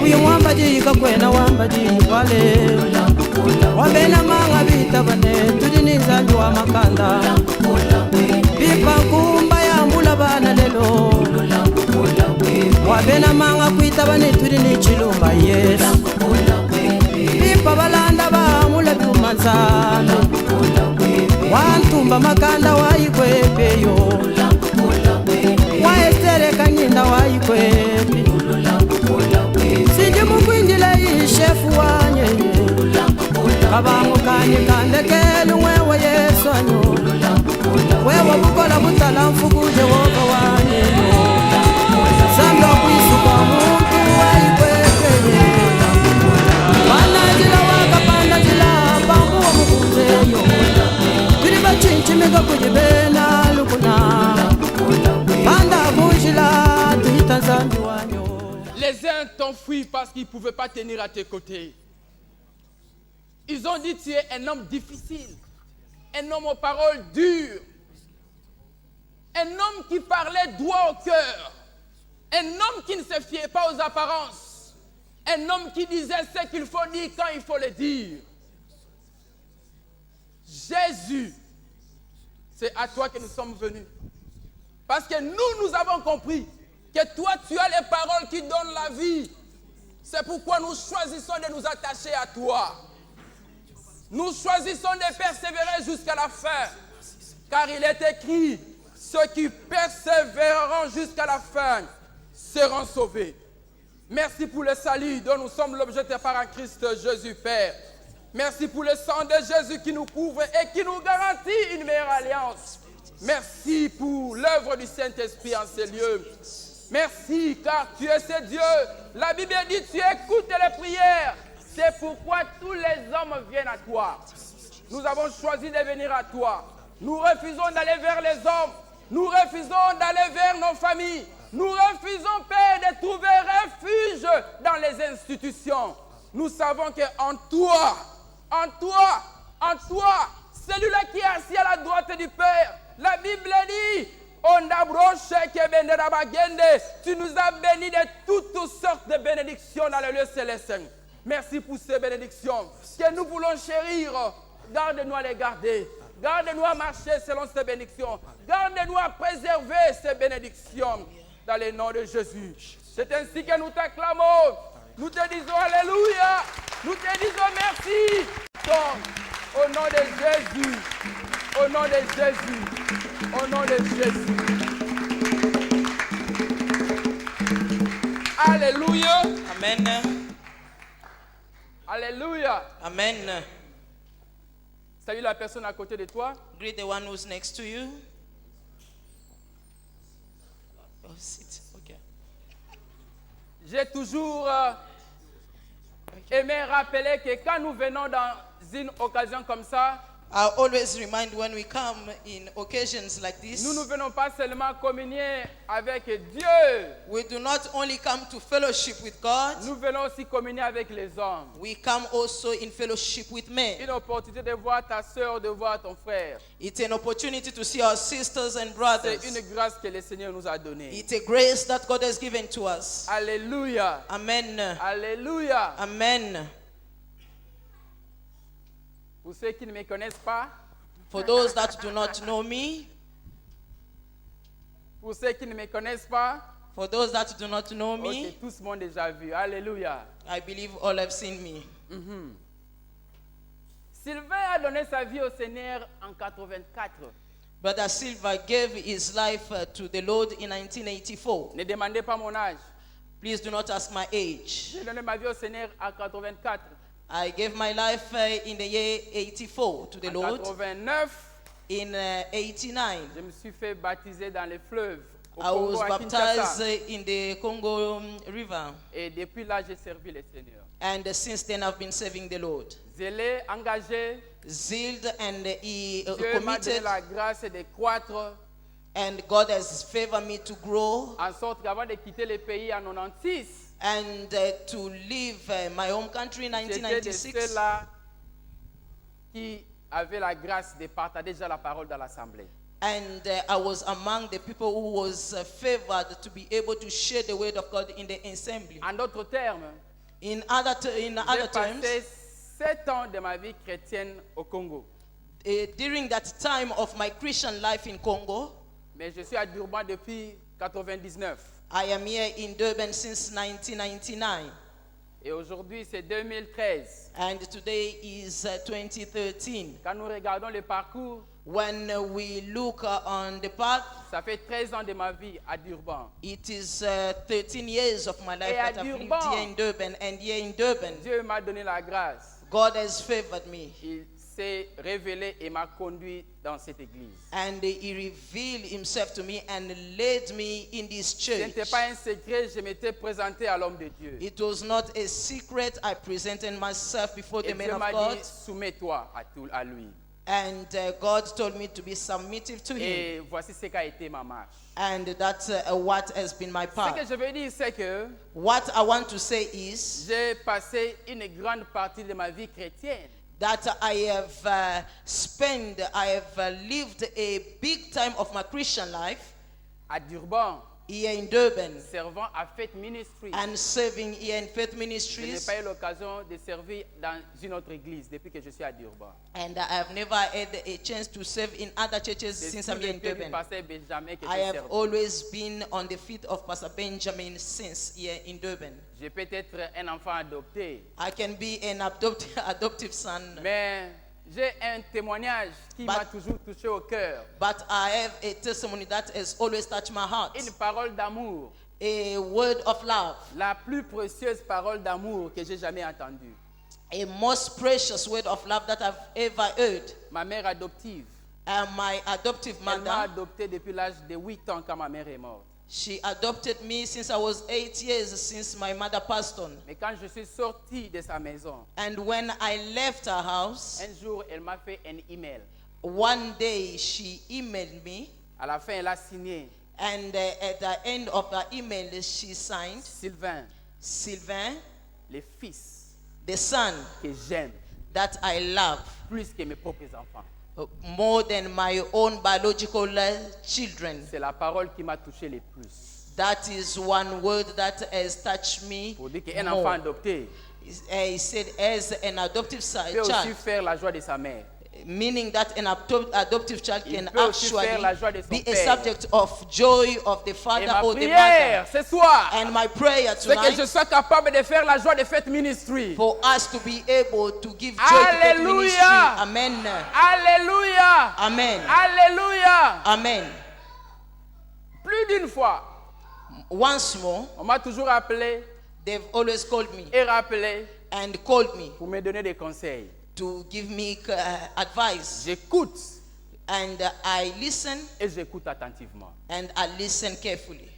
uyu mwambaji kakwena wambaji wale wabena manga bita bane tudini zanju wa makanda pipa kumba ya mbula bana lelo wabena manga kuita bane tudini chilumba yes pipa balanda ba mula biumanzana wantumba makanda waikwepeyo waestere kanyinda waikwepe sindi mukwinjila ishefu wanye kabangu kanye kandekele mwewe yesanyo wewe bukola butala mfuku Jehova wanye samba kwisuka muntu waikwepe wanajila wakapanda jila bambu wa mukuzeyo kiriba chinchimika kujibena lukuna banda bujila tuita zanju wanyo. Les uns t'ont fui parce qu'ils ne pouvaient pas tenir à tes côtés. Ils ont dit tu es un homme difficile, un homme aux paroles dures, un homme qui parlait droit au cœur, un homme qui ne se fiait pas aux apparences, un homme qui disait ce qu'il faut dire quand il faut le dire. Jésus, c'est à toi que nous sommes venus. Parce que nous avons compris que toi, tu as les paroles qui donnent la vie. C'est pourquoi nous choisissons de nous attacher à toi. Nous choisissons de persévérer jusqu'à la fin. Car il est écrit, ceux qui persévéreront jusqu'à la fin seront sauvés. Merci pour le salut dont nous sommes l'objet par un Christ Jésus Père. Merci pour le sang de Jésus qui nous couvre et qui nous garantit une meilleure alliance. Merci pour l'œuvre du Saint-Esprit en ces lieux. Merci car tu es ce Dieu. La Bible dit tu écoutes les prières. C'est pourquoi tous les hommes viennent à toi. Nous avons choisi de venir à toi. Nous refusons d'aller vers les hommes. Nous refusons d'aller vers nos familles. Nous refusons, Père, de trouver refuge dans les institutions. Nous savons qu'en toi, celui-là qui est assis à la droite du Père, la Bible dit, tu nous as bénis de toutes sortes de bénédictions dans le lieu céleste. Merci pour ces bénédictions que nous voulons chérir. Garde-nous à les garder. Garde-nous à marcher selon ces bénédictions. Garde-nous à préserver ces bénédictions dans le nom de Jésus. C'est ainsi que nous t'acclamons. Nous te disons Alléluia. Nous te disons merci. Donc, au nom de Jésus. Au nom de Jésus. Au nom de Jésus. Alléluia. Amen. Alléluia. Amen. Salue la personne à côté de toi. Greet the one who's next to you. Oh, sit. Okay. J'ai toujours aimé rappeler que quand nous venons dans une occasion comme ça, I always remind when we come in occasions like this, nous ne venons pas seulement communier avec Dieu, we do not only come to fellowship with God, nous venons aussi communier avec les hommes. we come also in fellowship with men. Une opportunité de voir ta soeur, de voir ton frère. It's an opportunity to see our sisters and brothers. C'est une grâce que le Seigneur nous a donnée. It's a grace that God has given to us. Alléluia. Amen. Alléluia. Amen. Pour ceux qui ne me connaissent pas, For those that do not know me, pour ceux qui ne me connaissent pas, for those that do not know me, okay, tous m'ont déjà vu. Alléluia. I believe all have seen me. Sylvain a donné sa vie au Seigneur en 84. Brother Silva gave his life to the Lord in 1984. Ne demandez pas mon âge. Please do not ask my age. J'ai donné ma vie au Seigneur en 84. I gave my life in the year 84 to the En Lord. 89, In 89, je me suis fait baptiser dans les fleuves au I Congo, was à baptized Kinshasa. in the Congo River. Et depuis là, j'ai servi le Seigneur. And since then, I've been serving the Lord. Zélé, engagé, Zealed and Dieu m'a donné committed, la grâce de croître, and God has favored me to grow en sorte qu'avant de quitter le pays en 96, and to leave my home country in j'étais de 1996. ceux-là qui avaient la grâce de partager déjà la parole dans l'assemblée. And I was among the people who was favored to be able to share the word of God in the assembly. En d'autres termes, In other J'ai terms, passé 7 ans de ma vie chrétienne au Congo. during that time of my Christian life in Congo, Mais je suis à Durban depuis 99. I am here in Durban since 1999. Et aujourd'hui, c'est 2013. And today is 2013. Quand nous regardons le parcours, When we look on the path, ça fait 13 ans de ma vie à Durban. it is 13 years of my life Et à that I've lived Durban, here in Durban. And here in Durban, Dieu m'a donné la grâce. God has favored me. Il s'est révélé et m'a conduit dans cette église. And he revealed himself to me and led me in this Ce n'était church. pas un secret, je m'étais présenté à l'homme de Dieu. It was not a secret. I presented myself before Et the man Dieu of m'a God. dit, soumets-toi à lui. And God told me to be submissive to him. Et voici ce qu'a été ma marche. And that's what has been my Ce que path. je veux dire, c'est que What I want to say is j'ai passé une grande partie de ma vie chrétienne that I have lived a big time of my Christian life à Durban, here in Durban servant à Faith Ministry. and serving here in Faith Je n'ai Ministries. pas eu l'occasion de servir dans une autre église depuis que je suis à Durban. And I have never had a chance to serve in other churches C'est since sous I'm here les in pieds du Durban. pasteur Benjamin que I j'ai have servi. always been on the feet of Pastor Benjamin since here in Durban. Je peux être un enfant adopté, I can be an adoptive son, mais j'ai un témoignage qui m'a But- toujours touché au cœur. but I have a testimony that has always touched my heart. Une parole d'amour, A word of love, la plus précieuse parole d'amour que j'ai jamais entendue. a most precious word of love that I've ever heard. Ma mère adoptive, My adoptive elle m'a mother, adopté depuis l'âge de 8 ans quand ma mère est morte. she adopted me since I was 8 years, since my mother passed on. Mais quand je suis sorti de sa maison, And when I left her house, un jour, elle m'a fait un email. one day she emailed me, À la fin, elle a signé and at the end of the email she signed Sylvain, Sylvain, le fils the son que j'aime that I love plus que mes propres enfants. more than my own biological children. C'est la parole qui m'a touché le plus. That is one word that has touched me Pour dire qu'un enfant more. adopté He said, as an adoptive peut aussi child, faire la joie de sa mère. meaning that an adoptive child Il can peut aussi faire la joie de actually son be a père. subject of joy of the Et father ma or the prière mother. ce soir, And my prayer c'est que je tonight sois capable de faire la joie de Faith Ministry. for us to be able to give joy to Faith ministry. Hallelujah. Amen. Alléluia. Amen. Alléluia. Amen. Plus d'une fois, Once more, on m'a toujours appelé they've always called me et rappelé and called me pour me donner des conseils. to give me advice. J'écoute And I listen et j'écoute attentivement. and I listen carefully.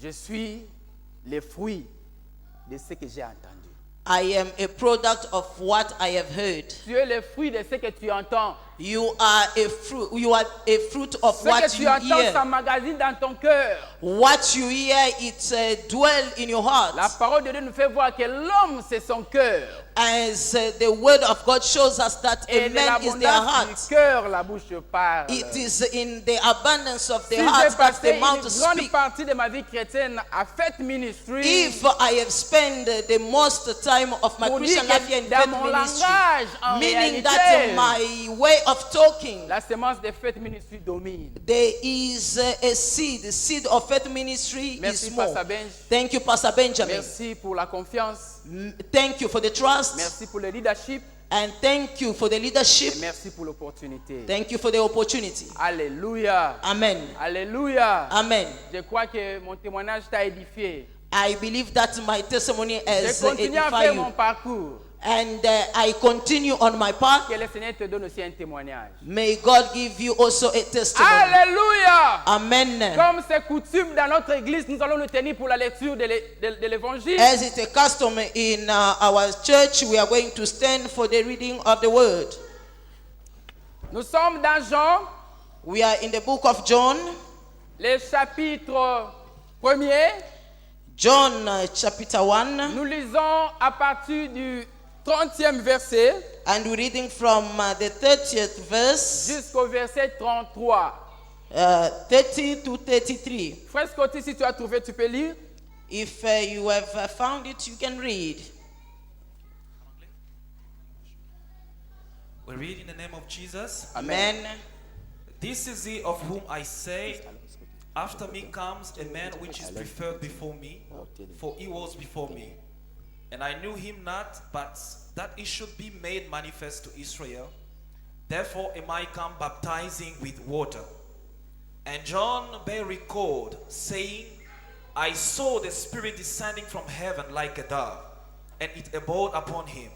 Je suis le fruit de ce que j'ai entendu. I am a product of what I have heard. Tu es le fruit de ce que tu entends. You are a fruit. You are a fruit of Ce que what tu you entends hear. s'emmagasine dans ton cœur. What you hear, it dwell in your heart. La parole de Dieu nous fait voir que l'homme, c'est son cœur. As the word of God shows us that Et a de man is their l'abondance du heart. cœur, la bouche parle. It is in the abundance of the Si j'ai heart that passé the une mouth grande speaks. partie de ma vie chrétienne à Faith Ministry, If I have spent the most time of my pour Christian dire life here que in dans faith mon ministry, langage, en meaning réalité, that my way of talking, la semence de Faith Ministry domine. there is a seed. The seed of faith ministry Merci, is more. Pastor Benj. Thank you, Pastor Benjamin. Merci pour la confiance. Thank you for the trust. Merci pour le leadership. And thank you for the leadership. Et merci pour l'opportunité. Thank you for the opportunity. Alléluia. Amen. Alléluia. Amen. Je crois que mon témoignage t'a édifié. I believe that my testimony Je has continue à edified faire mon you. parcours. And I continue on my path. Que le Seigneur te donne aussi un témoignage. May God give you also a testimony. Alléluia. Amen. Comme c'est coutume dans notre église, nous allons nous tenir pour la lecture de l'évangile. As it's a custom in our church, we are going to stand for the reading of the word. Nous sommes dans Jean, We are in the book of John, le chapitre 1er. John chapter 1, Nous lisons à partir du 30e verset and we're reading from the 30th verse, jusqu'au verset 33. 30 to 33. Frère Scotty, si tu as trouvé, tu peux lire. If you have found it, you can read. We read in the name of Jesus. Amen. This is he of whom I say, after me comes a man which is preferred before me, for he was before me. And I knew him not, but that he should be made manifest to Israel. Therefore am I come baptizing with water. And John bare record, saying, I saw the Spirit descending from heaven like a dove, and it abode upon him.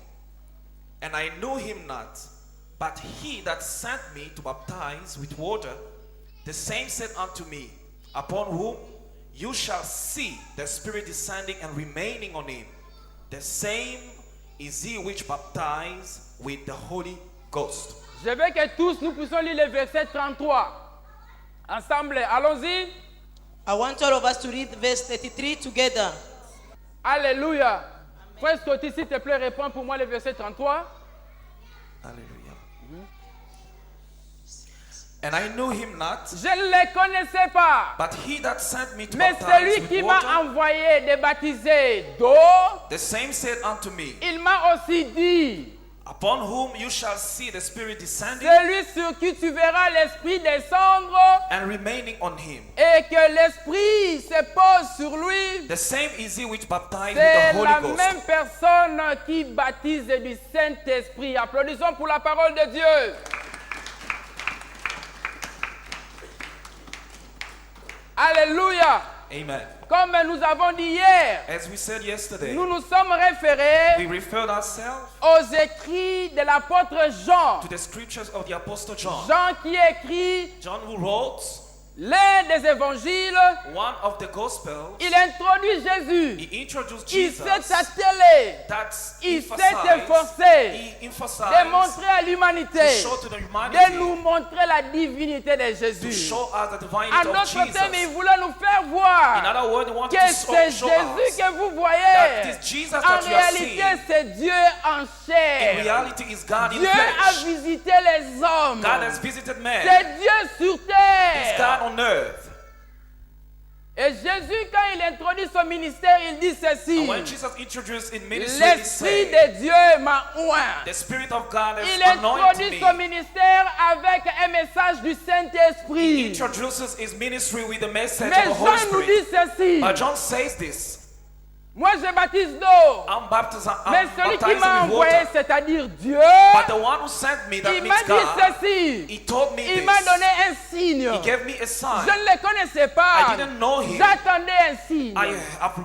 And I knew him not, but he that sent me to baptize with water, the same said unto me, upon whom you shall see the Spirit descending and remaining on him. The same is he which baptize with the Holy Ghost. Je veux que tous nous puissions lire le verset 33. Ensemble, allons-y. I want all of us to read verse 33 together. Alléluia. Frère Scotty, s'il te plaît, réponds pour moi le verset 33. Hallelujah. And I knew him not, Je ne le connaissais pas. but he that sent me to Mais baptize celui with qui m'a water, envoyé de baptiser d'eau, the same said unto me, il m'a aussi dit, upon whom you shall see the Spirit descending celui sur qui tu verras l'Esprit descendre and remaining on him. et que l'Esprit se pose sur lui, The same is he which baptized with c'est the la Holy Ghost. même personne qui baptise du Saint-Esprit. Applaudissons pour la parole de Dieu. Alléluia. Amen. Comme nous avons dit hier, As we said yesterday, nous nous sommes référés we referred ourselves aux écrits de l'apôtre Jean. to the scriptures of the Apostle John. Jean qui écrit John who wrote l'un des évangiles, one of the Gospels. il introduit Jésus. He introduced Il Jesus. s'est attelé That's Il s'est emphasized. efforcé He de emphasized montrer à l'humanité, to show to the de humanity, nous montrer la divinité de to Jésus. show us the divinity En of d'autres termes, il Jesus. voulait nous faire In voir other words, he wanted que to c'est show Jésus us que vous that voyez. this Jesus En that you are réalité, seeing, c'est Dieu en in chair. reality is God in Dieu a flesh. visité les hommes. God has visited man. C'est Dieu sur He's terre. God on earth. Et Jésus, quand il introduit son ministère, il dit ceci. And when Jesus introduced in ministry, he L'Esprit said, de Dieu m'a oint. the Spirit of God Il has anointed introduit me. son ministère avec un message du He Saint-Esprit. introduces his ministry with the message Mais of the Holy Jean nous Spirit. dit ceci. But John says this, Moi, je baptise d'eau. I'm Mais celui qui baptizing m'a with envoyé, water. c'est-à-dire Dieu, But the one who sent me, that il means m'a dit God, ceci. he told me Il this. m'a donné un signe. He gave me a Je sign. ne le connaissais pas. I didn't know him. J'attendais un signe. I am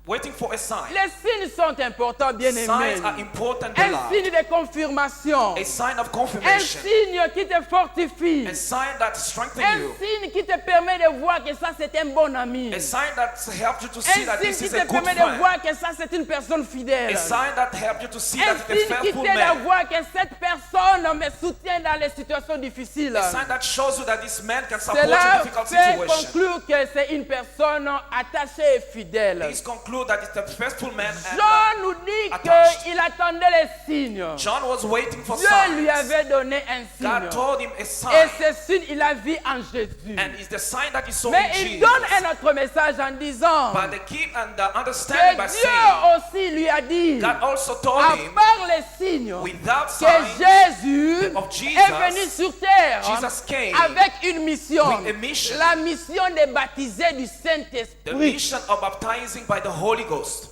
waiting for a sign. Les signes sont importants, bien aimés. Signs are important, Un beloved. signe de confirmation. A sign of Un confirmation. signe qui te fortifie. A sign that strengthens Un you. signe qui te permet de voir que ça c'est un bon ami. A sign that helps you to see Un that signe this qui is te a good permet de friend. voir que ça c'est une personne fidèle. A sign that helps you to see Un that it's a signe qui faithful t'aide à man. voir que cette personne me soutient dans les situations difficiles. A sign that shows you that this man can support Cela a difficult fait situation. conclure que c'est une personne attachée et fidèle. Please conclude that it's a faithful man. And, Jean nous dit attached. qu'il attendait les signes. John was waiting for Dieu lui signs. avait donné un God signe. told him a Et sign. ce signe, il a vu en Jésus. And it's the sign that he saw Mais in il Jesus. donne un autre message en disant But they keep and understanding by que saying, Dieu aussi lui a dit, God also told à him, part les signes, without que signs, Jésus of Jesus, est venu sur terre Jesus came avec une mission, with a mission. la mission de baptiser du the Saint-Esprit. mission of baptizing by the Holy Ghost.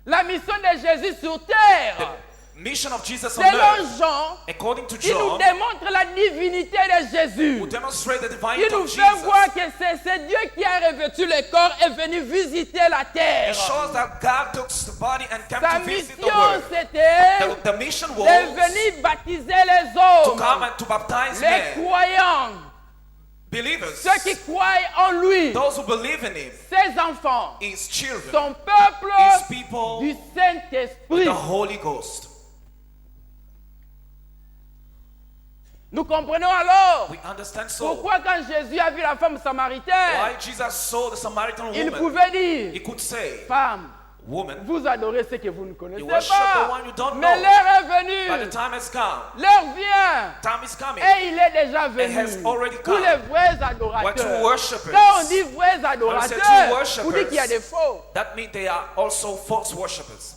La mission de Jésus sur terre, The mission of Jesus on selon earth, Jean, according to il nous John, démontre la divinité de Jésus. will demonstrate the Il divinity nous of fait Jesus. voir que c'est Dieu qui a revêtu le corps et venu visiter la It terre. shows that God took the body and came Sa to visit the mission, world. c'était The mission de was venir baptiser les to hommes, come and to baptize les men, croyants, believers, ceux qui croient en lui, those who believe in Him, ses enfants, His children, son peuple His people, du Saint-Esprit. the Holy Ghost. Nous comprenons alors We understand so pourquoi quand Jésus a vu la femme samaritaine, why Jesus saw the Samaritan il woman. pouvait dire, He could say, femme, woman, vous adorez ce que vous ne connaissez you worship the pas. one you don't Mais know. l'heure est But the venue. time has come. L'heure vient. Time is coming. Et il est déjà It has venu. already Pour come. les vrais We're adorateurs. true worshippers. Quand on dit vrais When we say adorateurs, true worshippers, vous dites qu'il y a des faux. That means they are also false worshippers.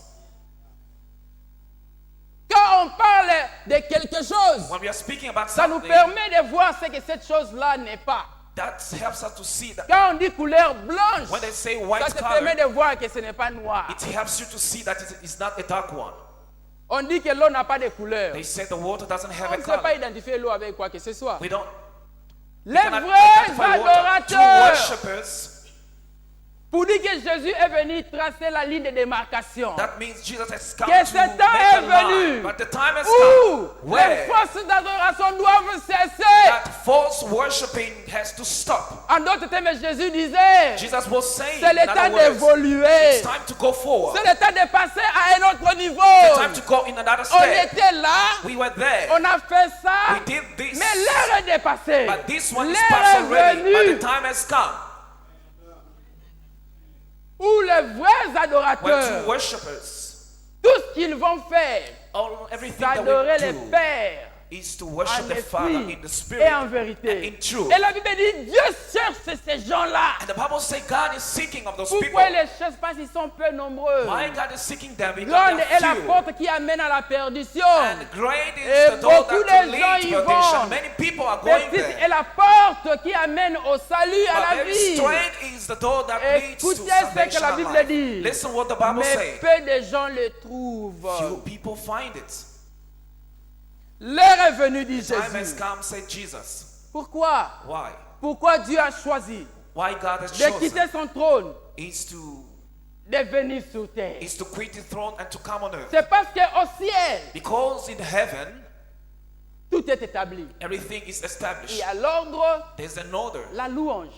Quand on parle de quelque chose, When we are speaking about ça nous something, permet de voir ce que cette chose-là n'est pas. that helps us to see that. Quand on dit couleur blanche, When they say white ça te permet color, de voir que ce n'est pas noir. it helps you to see that it is not a dark one. On dit que l'eau n'a pas de couleur. They say the water doesn't have On a ne sait pas color. identifier l'eau avec quoi que ce soit. We don't Les cannot vrais identify water. True adorateurs, worshippers, pour dire que Jésus est venu tracer la ligne de démarcation, that means Jesus has come que to ce make temps est a line. venu But the time has où come les where forces d'adoration doivent cesser. that false worshiping has to stop. En d'autres termes, Jésus disait, Jesus was saying, c'est le in temps other words, d'évoluer. it's time to go forward. C'est le temps de passer à un autre niveau. It's time to go in another On step. était là, We were there. on a fait ça, We did this. mais l'heure est dépassée. But this one is L'heure past est already. But the venue time has come où les vrais when true adorateurs, worshippers, tout ce qu'ils vont faire, everything c'est that adorer we le do Père is to en worship the Father esprit in the Spirit et en and vérité. in truth. Et la Bible dit, Dieu cherche ces gens-là. And the Bible says God is seeking of those people. Pourquoi il les cherche parce qu'ils sont peu nombreux? Why God is seeking them? Because Grande they est la are few. porte qui amène à la perdition. And great Et is the door beaucoup that de leads gens to y perdition. vont. Many people are going Petite there. est la porte qui amène au salut, à But la very vie. straight is the door that leads to Écoutez ce que salvation la and Bible life. dit. Listen what the Bible Mais says. peu de gens le trouvent. Few people find it. L'heure est venue, dit Time has Jésus. come, said Jesus. Pourquoi? Why? Pourquoi Dieu a choisi Why God has de chosen quitter son trône, is to de venir sur terre? quit the throne and to come on earth. C'est parce qu'au ciel, Because in heaven, tout est établi. everything is Il established. y a l'ordre, There's an order. la louange,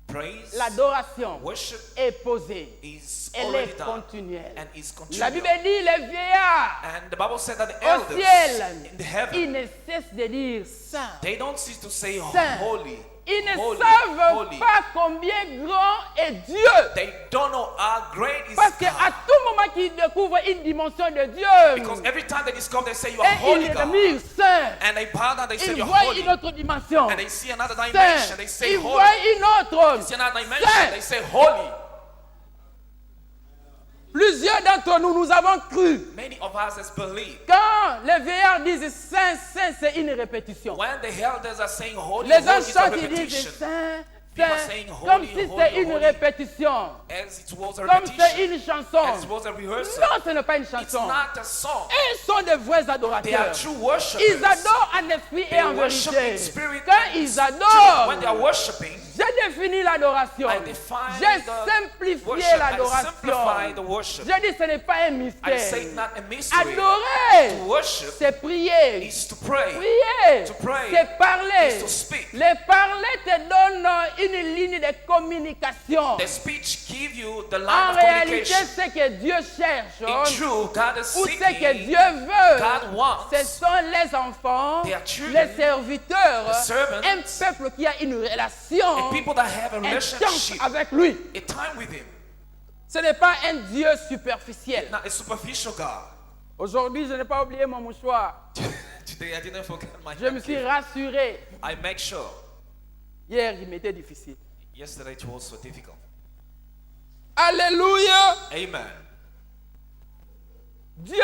Praise, l'adoration worship est posée. is Elle already est done continuelle. and is La continual. Bible dit, les vieillards And the Bible said that the au elders ciel, in the heaven, ils ne cessent de dire Saint. they don't cease to say Saint. holy, Ils ne holy, savent holy. pas combien grand est Dieu. They don't know how great is Parce qu'à God. tout moment qu'ils découvrent une dimension de Dieu, Because every time they discover, they say you are et holy ils God. disent Saint, And they bow down, they say ils you're voient holy. une autre dimension. And they see another dimension, Saint, they say ils holy. voient une autre. They see another dimension, Saint. they say holy. Plusieurs d'entre nous, nous avons cru. Many of us has believed. Quand les vieillards disent Saint, Saint, c'est une répétition. When the elders are saying holy, Les holy gens is a chantent, ils disent repetition. Saint, People Saint, saying holy, comme si holy, c'est une holy. répétition. As it was a Comme c'est repetition, une chanson. as it was a rehearsal. Non, ce n'est pas une It's chanson. not a song. Ils sont des vrais They are adorateurs. true worshippers. Ils adorent en esprit et They en worship vérité. in spirit Quand and ils truth. adorent, When they are worshiping, j'ai défini l'adoration. I define J'ai the simplifié worship. I l'adoration. simplify the worship. J'ai dit ce n'est pas un I mystère. say it's not a mystery. Adorer, To worship c'est prier. is to pray. Prier, To pray c'est parler. is to speak. Le parler te donne une ligne de communication. The speech give you the line En of réalité, communication. ce que Dieu cherche, In truth, God is ou ce que seeking. Dieu veut, God wants ce sont les enfants, their children, les serviteurs, the servants, un peuple qui a une relation and people that have a intense relationship, avec lui. a time with Him. Ce n'est pas un Dieu superficiel. Not a superficial God. Aujourd'hui, je n'ai pas oublié mon mouchoir. Today I didn't forget my Je me suis rassuré. I make sure. Hier, il m'était difficile. Yesterday it was so difficult. Alléluia. Amen. Dieu,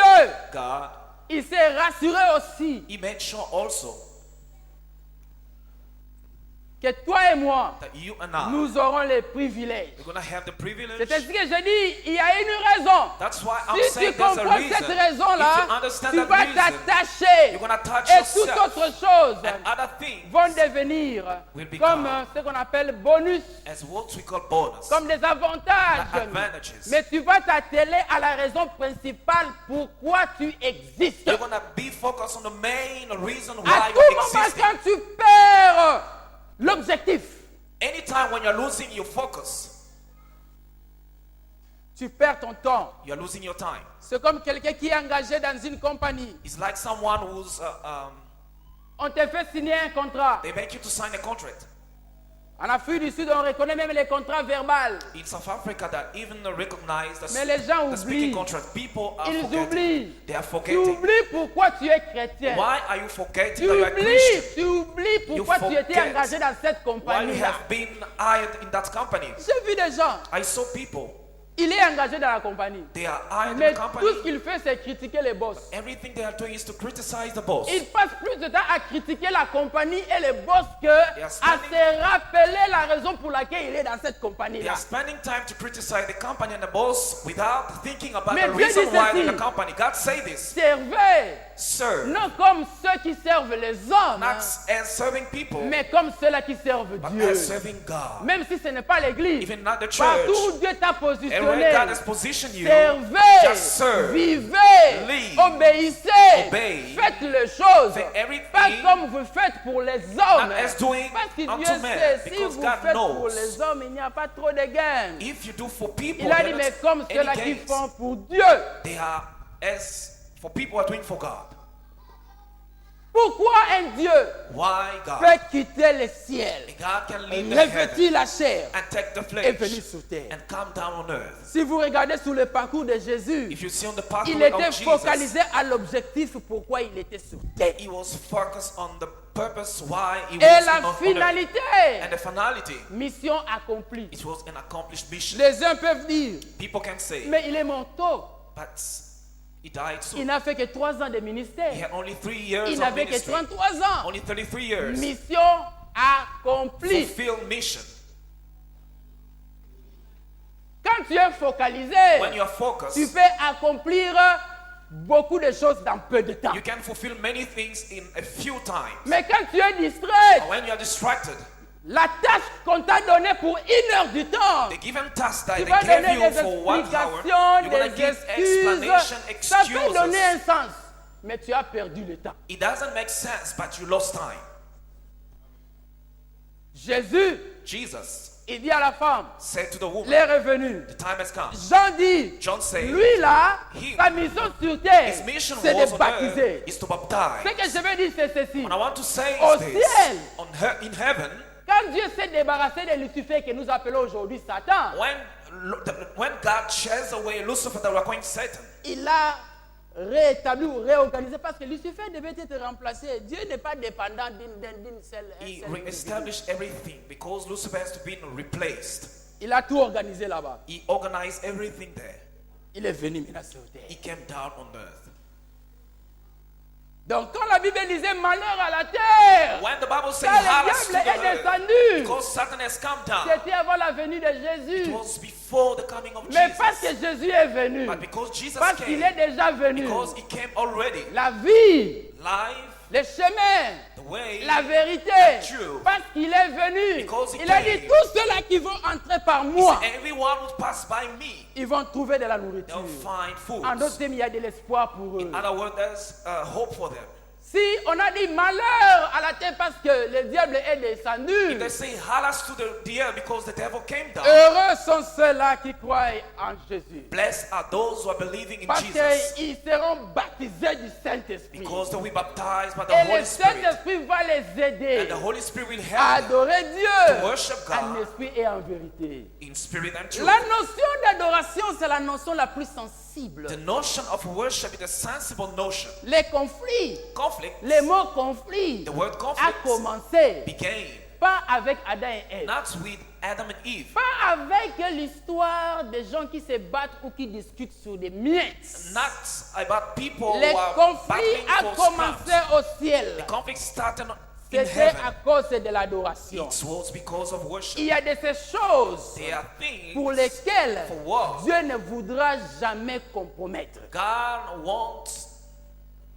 God, il s'est rassuré aussi He made sure also que toi et moi, that you and I, nous aurons les privilèges. we're going to have the privilege. C'est ainsi que je dis, il y a une raison. That's why I'm Si tu saying there's a comprends reason. cette raison-là, If you understand tu that vas reason, t'attacher. you're going to touch Et toute yourself. autre chose And other things vont devenir will become comme ce qu'on appelle bonus, as what we call bonus. comme des avantages. Advantages. Mais tu vas t'atteler à la raison principale pourquoi tu existes. You're going to be focused on the main reason À why tout you're moment, existing. quand tu perds l'objectif, Anytime when you're losing your focus, tu perds ton temps. you're losing your time. C'est comme quelqu'un qui est engagé dans une compagnie. It's like someone who's, On te fait signer un contrat. they make you to sign a contract. En Afrique du Sud, on reconnaît même les contrats verbaux. In South Africa, that even recognize Mais les gens the speaking oublient. contract. People are Ils forgetting. oublient. They are Tu forgetting. oublies pourquoi tu es chrétien. Why are you forgetting Tu that you are Christian? oublies, tu oublies pourquoi tu étais forget engagé dans cette Why you compagnie-là. have been hired in that company? J'ai vu des gens, I saw people. il est engagé dans la compagnie. They are hired in Mais the tout company. ce qu'il fait, c'est critiquer les boss. Everything they are doing is to criticize the boss. Il passe plus de temps à critiquer la compagnie et les boss que are à spending- se rappeler la raison pour laquelle il est dans cette They compagnie-là. are spending time to criticize the company and the boss without thinking about Mais the Dieu reason dit why ceci. in the company. God say this. Servez, Sir, non comme ceux qui servent les hommes, not as serving people, mais comme ceux-là qui servent but Dieu. as serving God. Même si ce n'est pas l'église, Even not the partout où church. Dieu t'a And where positionné, God has positioned you, servez, just serve. vivez, Live. obéissez, Obey. faites les choses, Say everything pas comme vous faites pour les hommes. not as doing Parce que unto Dieu men, sait, si because vous God faites knows. pour les hommes, il n'y a pas trop de gains. If you do for people, Il a there dit, are mais not comme any ceux-là qui gains. font pour Dieu. They are as for people who are doing for God. Pourquoi un Dieu Why God? peut quitter le ciel, God can leave the revêtir heaven la chair and take the et venir flesh sur terre? and come down on earth. Si vous regardez sur le parcours de Jésus, If you see on the il pathway était of Jesus, focalisé à l'objectif pourquoi il était sur terre. he was focused on the purpose why he Et was la on earth. finalité, And the finality, mission accomplie. it was an accomplished mission. Les uns peuvent dire, People can say, mais il est mort tôt. but he died Il soon. n'a fait que 3 ans de He ministère. had only 3 years Il of n'avait que ministry. 33 ans. Only 33 years. Mission accomplie. Fulfill mission. Quand tu es focalisé, When you are focused, tu peux accomplir beaucoup de choses dans peu de temps. you can fulfill many things in a few times. Mais quand tu es distrait, But when you are distracted, la tâche qu'on t'a donnée pour 1 heure du temps, the given task that tu they vas gave donner you des for 1 hour, explications, you're going to des give explanation, excuses. Ça peut donner un excuses. sens, mais tu as perdu le temps. It doesn't make sense, but you lost time. Jésus, Jesus il dit à la femme, said to the woman, l'heure est venue. the time has come. Jean dit, John said, lui là, he- sa mission sur terre, his mission c'est was de on baptiser. earth is to Ce baptize. que je veux dire, c'est ceci. What I want to say Au is this. ciel. In heaven, Quand Dieu s'est débarrassé de Lucifer que nous appelons aujourd'hui Satan, when God chased away Lucifer, that we're calling Satan, il a réétabli ou réorganisé parce que Lucifer devait être remplacé. Dieu n'est pas dépendant d'une seule. he re-established everything because Lucifer has to be replaced. Il a tout organisé là-bas. He organized everything there. Il est venu maintenant sur terre. He came down on earth. Donc quand la Bible disait malheur à la terre, When the Bible says quand le "Hallelujah to diable the est earth," descendu, because Satan has come down, c'était avant la venue de it Jésus. was before the coming of Mais parce que Jesus. Jésus est venu, But because Jesus parce qu'il came, est déjà venu, because he came already, la vie, life, le chemin, the way, la vérité, truth. parce qu'il est venu. Because he Il a dit came. tous ceux-là qui vont entrer par moi, everyone who pass by me, ils vont trouver de la nourriture. they'll find food. En d'autres termes, il y a de l'espoir pour eux. In other words, there's hope for them. Si on a dit malheur à la terre parce que le diable est descendu, If they say "Hallas to the earth" because the devil came down, heureux sont ceux-là qui croient en Jésus. blessed are those who are believing in Parce Jesus, qu'ils seront baptisés du Saint-Esprit. because they'll be baptized by the Et le Holy Spirit, Saint-Esprit va les aider and the Holy Spirit will à help them adorer to Dieu worship en God esprit et en vérité. in spirit and truth. La notion d'adoration, c'est la notion la plus sensible. The notion of worship is a sensible notion. Les conflits, Conflict, les mots conflits, the word a conflict commencé began pas avec Adam et Ève, not with Adam and Eve, pas avec l'histoire des gens qui se battent ou qui discutent sur des miettes. not about people Les who are conflits battling a for commencé scraps. au ciel. The conflict started in C'était heaven. à cause de l'adoration. It was because of worship. Il y a de ces choses There are things pour lesquelles for what Dieu ne voudra jamais compromettre. God wants.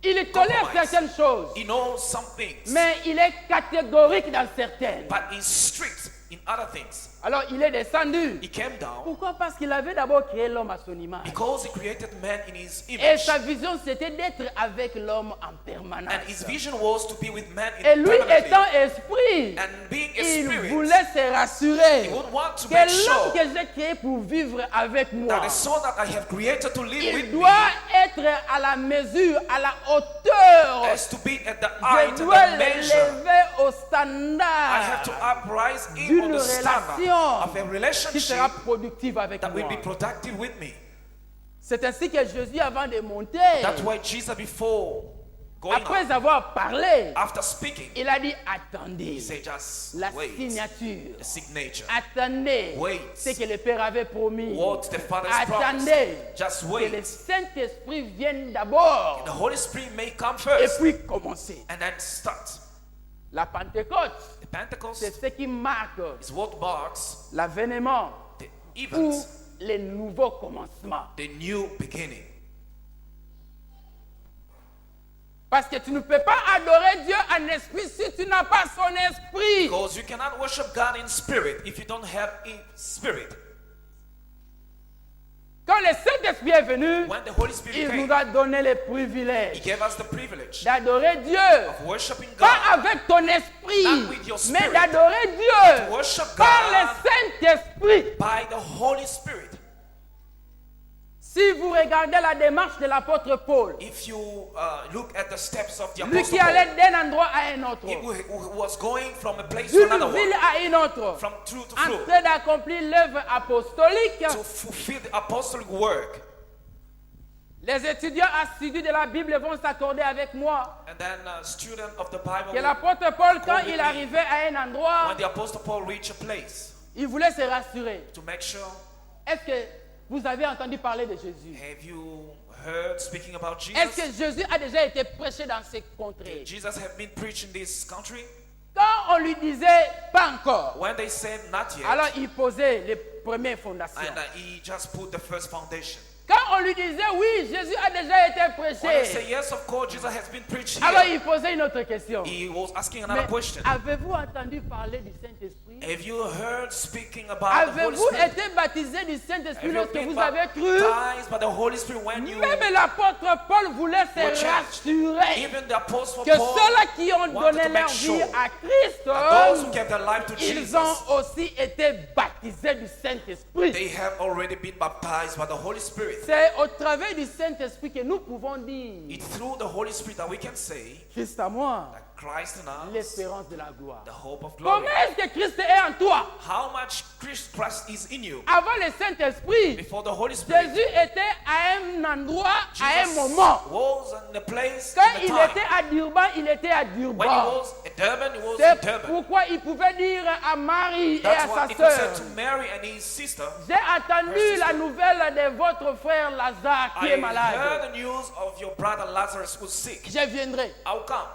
Il tolère Compromise. certaines choses, He knows some things, mais il est catégorique dans certaines. but he's strict in other things. Alors il est descendu. He came down Pourquoi? Parce qu'il avait d'abord créé l'homme à son image. because he created man in his Et image. sa vision, c'était d'être avec l'homme en permanence. And his vision was to be with man Et lui permanently. étant esprit, And being a il spirit, voulait se rassurer he would want to que make l'homme sure que j'ai créé pour vivre avec moi, that the soul that I have created to live il with doit me être à la mesure, à la hauteur hauteur. has to be at the height Je and dois the les measure. lever au I have to standard uprise in on d'une the standard relation of a qui relationship sera productive avec that will moi. be productive with me. C'est ainsi que Jésus, avant de monter, That's why Jesus, before going après on, avoir parlé, after speaking, il a dit he attendez said, just la wait. signature. The signature. Attendez Wait. ce que le Père avait promis. What the Father has promised. Attendez Just que le wait. Saint-Esprit vienne d'abord The Holy Spirit may come et first puis commencer. and then start. La Pentecôte, The Pentecost c'est ce qui marque is what marks l'avènement the ou events, les nouveaux commencements. the new beginning. Parce que tu ne peux pas adorer Dieu en esprit si tu n'as pas son esprit. Because you cannot worship God in spirit if you don't have in spirit. Quand le Saint-Esprit est venu, When the Holy Spirit il nous came, a donné le He privilège gave us the privilege d'adorer Dieu. of worshiping Pas God, avec ton esprit, Not with your mais spirit. d'adorer Dieu worship par le God Saint-Esprit. by the Holy Spirit. Si vous regardez la démarche de l'apôtre Paul, If you look at the steps of the lui Apostle qui allait Paul, d'un endroit à un autre, he who was going from a place to d'une another ville one, à une autre, from through to en through, train d'accomplir l'œuvre apostolique, to fulfill the apostolic work. les étudiants assidus de la Bible vont s'accorder avec moi And then student of the Bible, que l'apôtre Paul, quand According il me, arrivait à un endroit, when the Apostle Paul reached a place, il voulait se rassurer. to make sure, Est-ce que vous avez entendu parler de Jésus? have you heard speaking about Est-ce Jesus? que Jésus a déjà été prêché dans ces contrées? Jesus have been preaching this country. Quand on lui disait pas encore, When they said not yet, alors il posait les premières fondations. and he just put the first foundation. Quand on lui disait oui, Jésus a déjà été When they prêché, say yes, of course, Jesus has been preached alors here, il posait une autre question. he was asking Mais another question. avez-vous entendu parler du Saint-Esprit? Have you heard speaking about the Holy Avez-vous Spirit? été baptisé du Saint-Esprit Have you lorsque been vous avez cru? baptized by the Holy Spirit when you Même l'apôtre Paul voulait se were changed? rassurer Even the Apostle que Paul, ceux-là qui ont wanted donné to make leur vie sure à those who Christ, gave their life to ils Jesus, ont aussi été baptisés du Saint-Esprit. they have already been baptized by the Holy Spirit. C'est au travers du Saint-Esprit que nous pouvons dire It's through the Holy Spirit that we can say Christ à moi, that Christ in us, l'espérance de la gloire. the hope of glory. Comment est-ce que Christ est en toi? How much Christ is in you? Avant le Saint-Esprit, Before the Holy Spirit, Jésus était à un endroit, à un Jesus moment. was in a place, Quand in il a était time. à Durban, il était à When he Durban. was at Durban, he was in C'est Durban. pourquoi il pouvait dire à Marie et That's à why sa he could say sœur, to Mary and his sister, j'ai attendu la nouvelle de votre frère Lazare qui I est malade. heard the news of your brother Lazarus who's sick. Je viendrai. How come?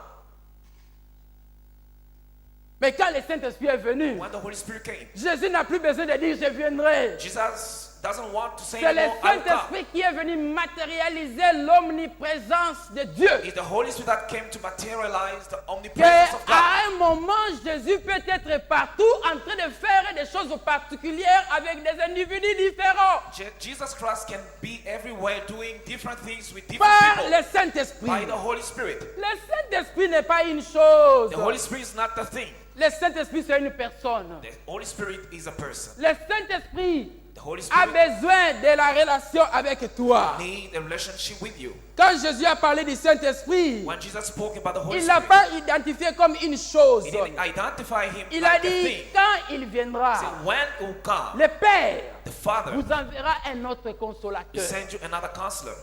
Mais quand le Saint-Esprit est venu, When the Holy Spirit came, Jésus n'a plus besoin de dire je viendrai. Jesus doesn't want to say C'est le anymore, I'll come. Saint-Esprit qui est venu matérialiser l'omniprésence de Dieu. It's the Holy Spirit that came to materialize the Que omnipresence of God. à un moment, Jésus peut être partout en train de faire des choses particulières avec des individus différents. Jesus Christ can be everywhere doing different things with different Par people le Saint-Esprit. by the Holy Spirit. Le Saint-Esprit n'est pas une chose. The Holy Spirit is not the thing. Le Saint-Esprit, c'est une personne. The Holy Spirit is a person. Le Saint-Esprit The Holy a Spirit besoin de la relation avec toi. needs a relationship with you. Quand Jésus a parlé du Saint-Esprit, When Jesus spoke about the Holy il ne l'a Spirit, pas identifié comme une chose. he didn't identify him Il a like a dit, thing. quand il viendra, Say, when it will come, le Père the Father vous enverra un autre will consolateur. send you another counselor.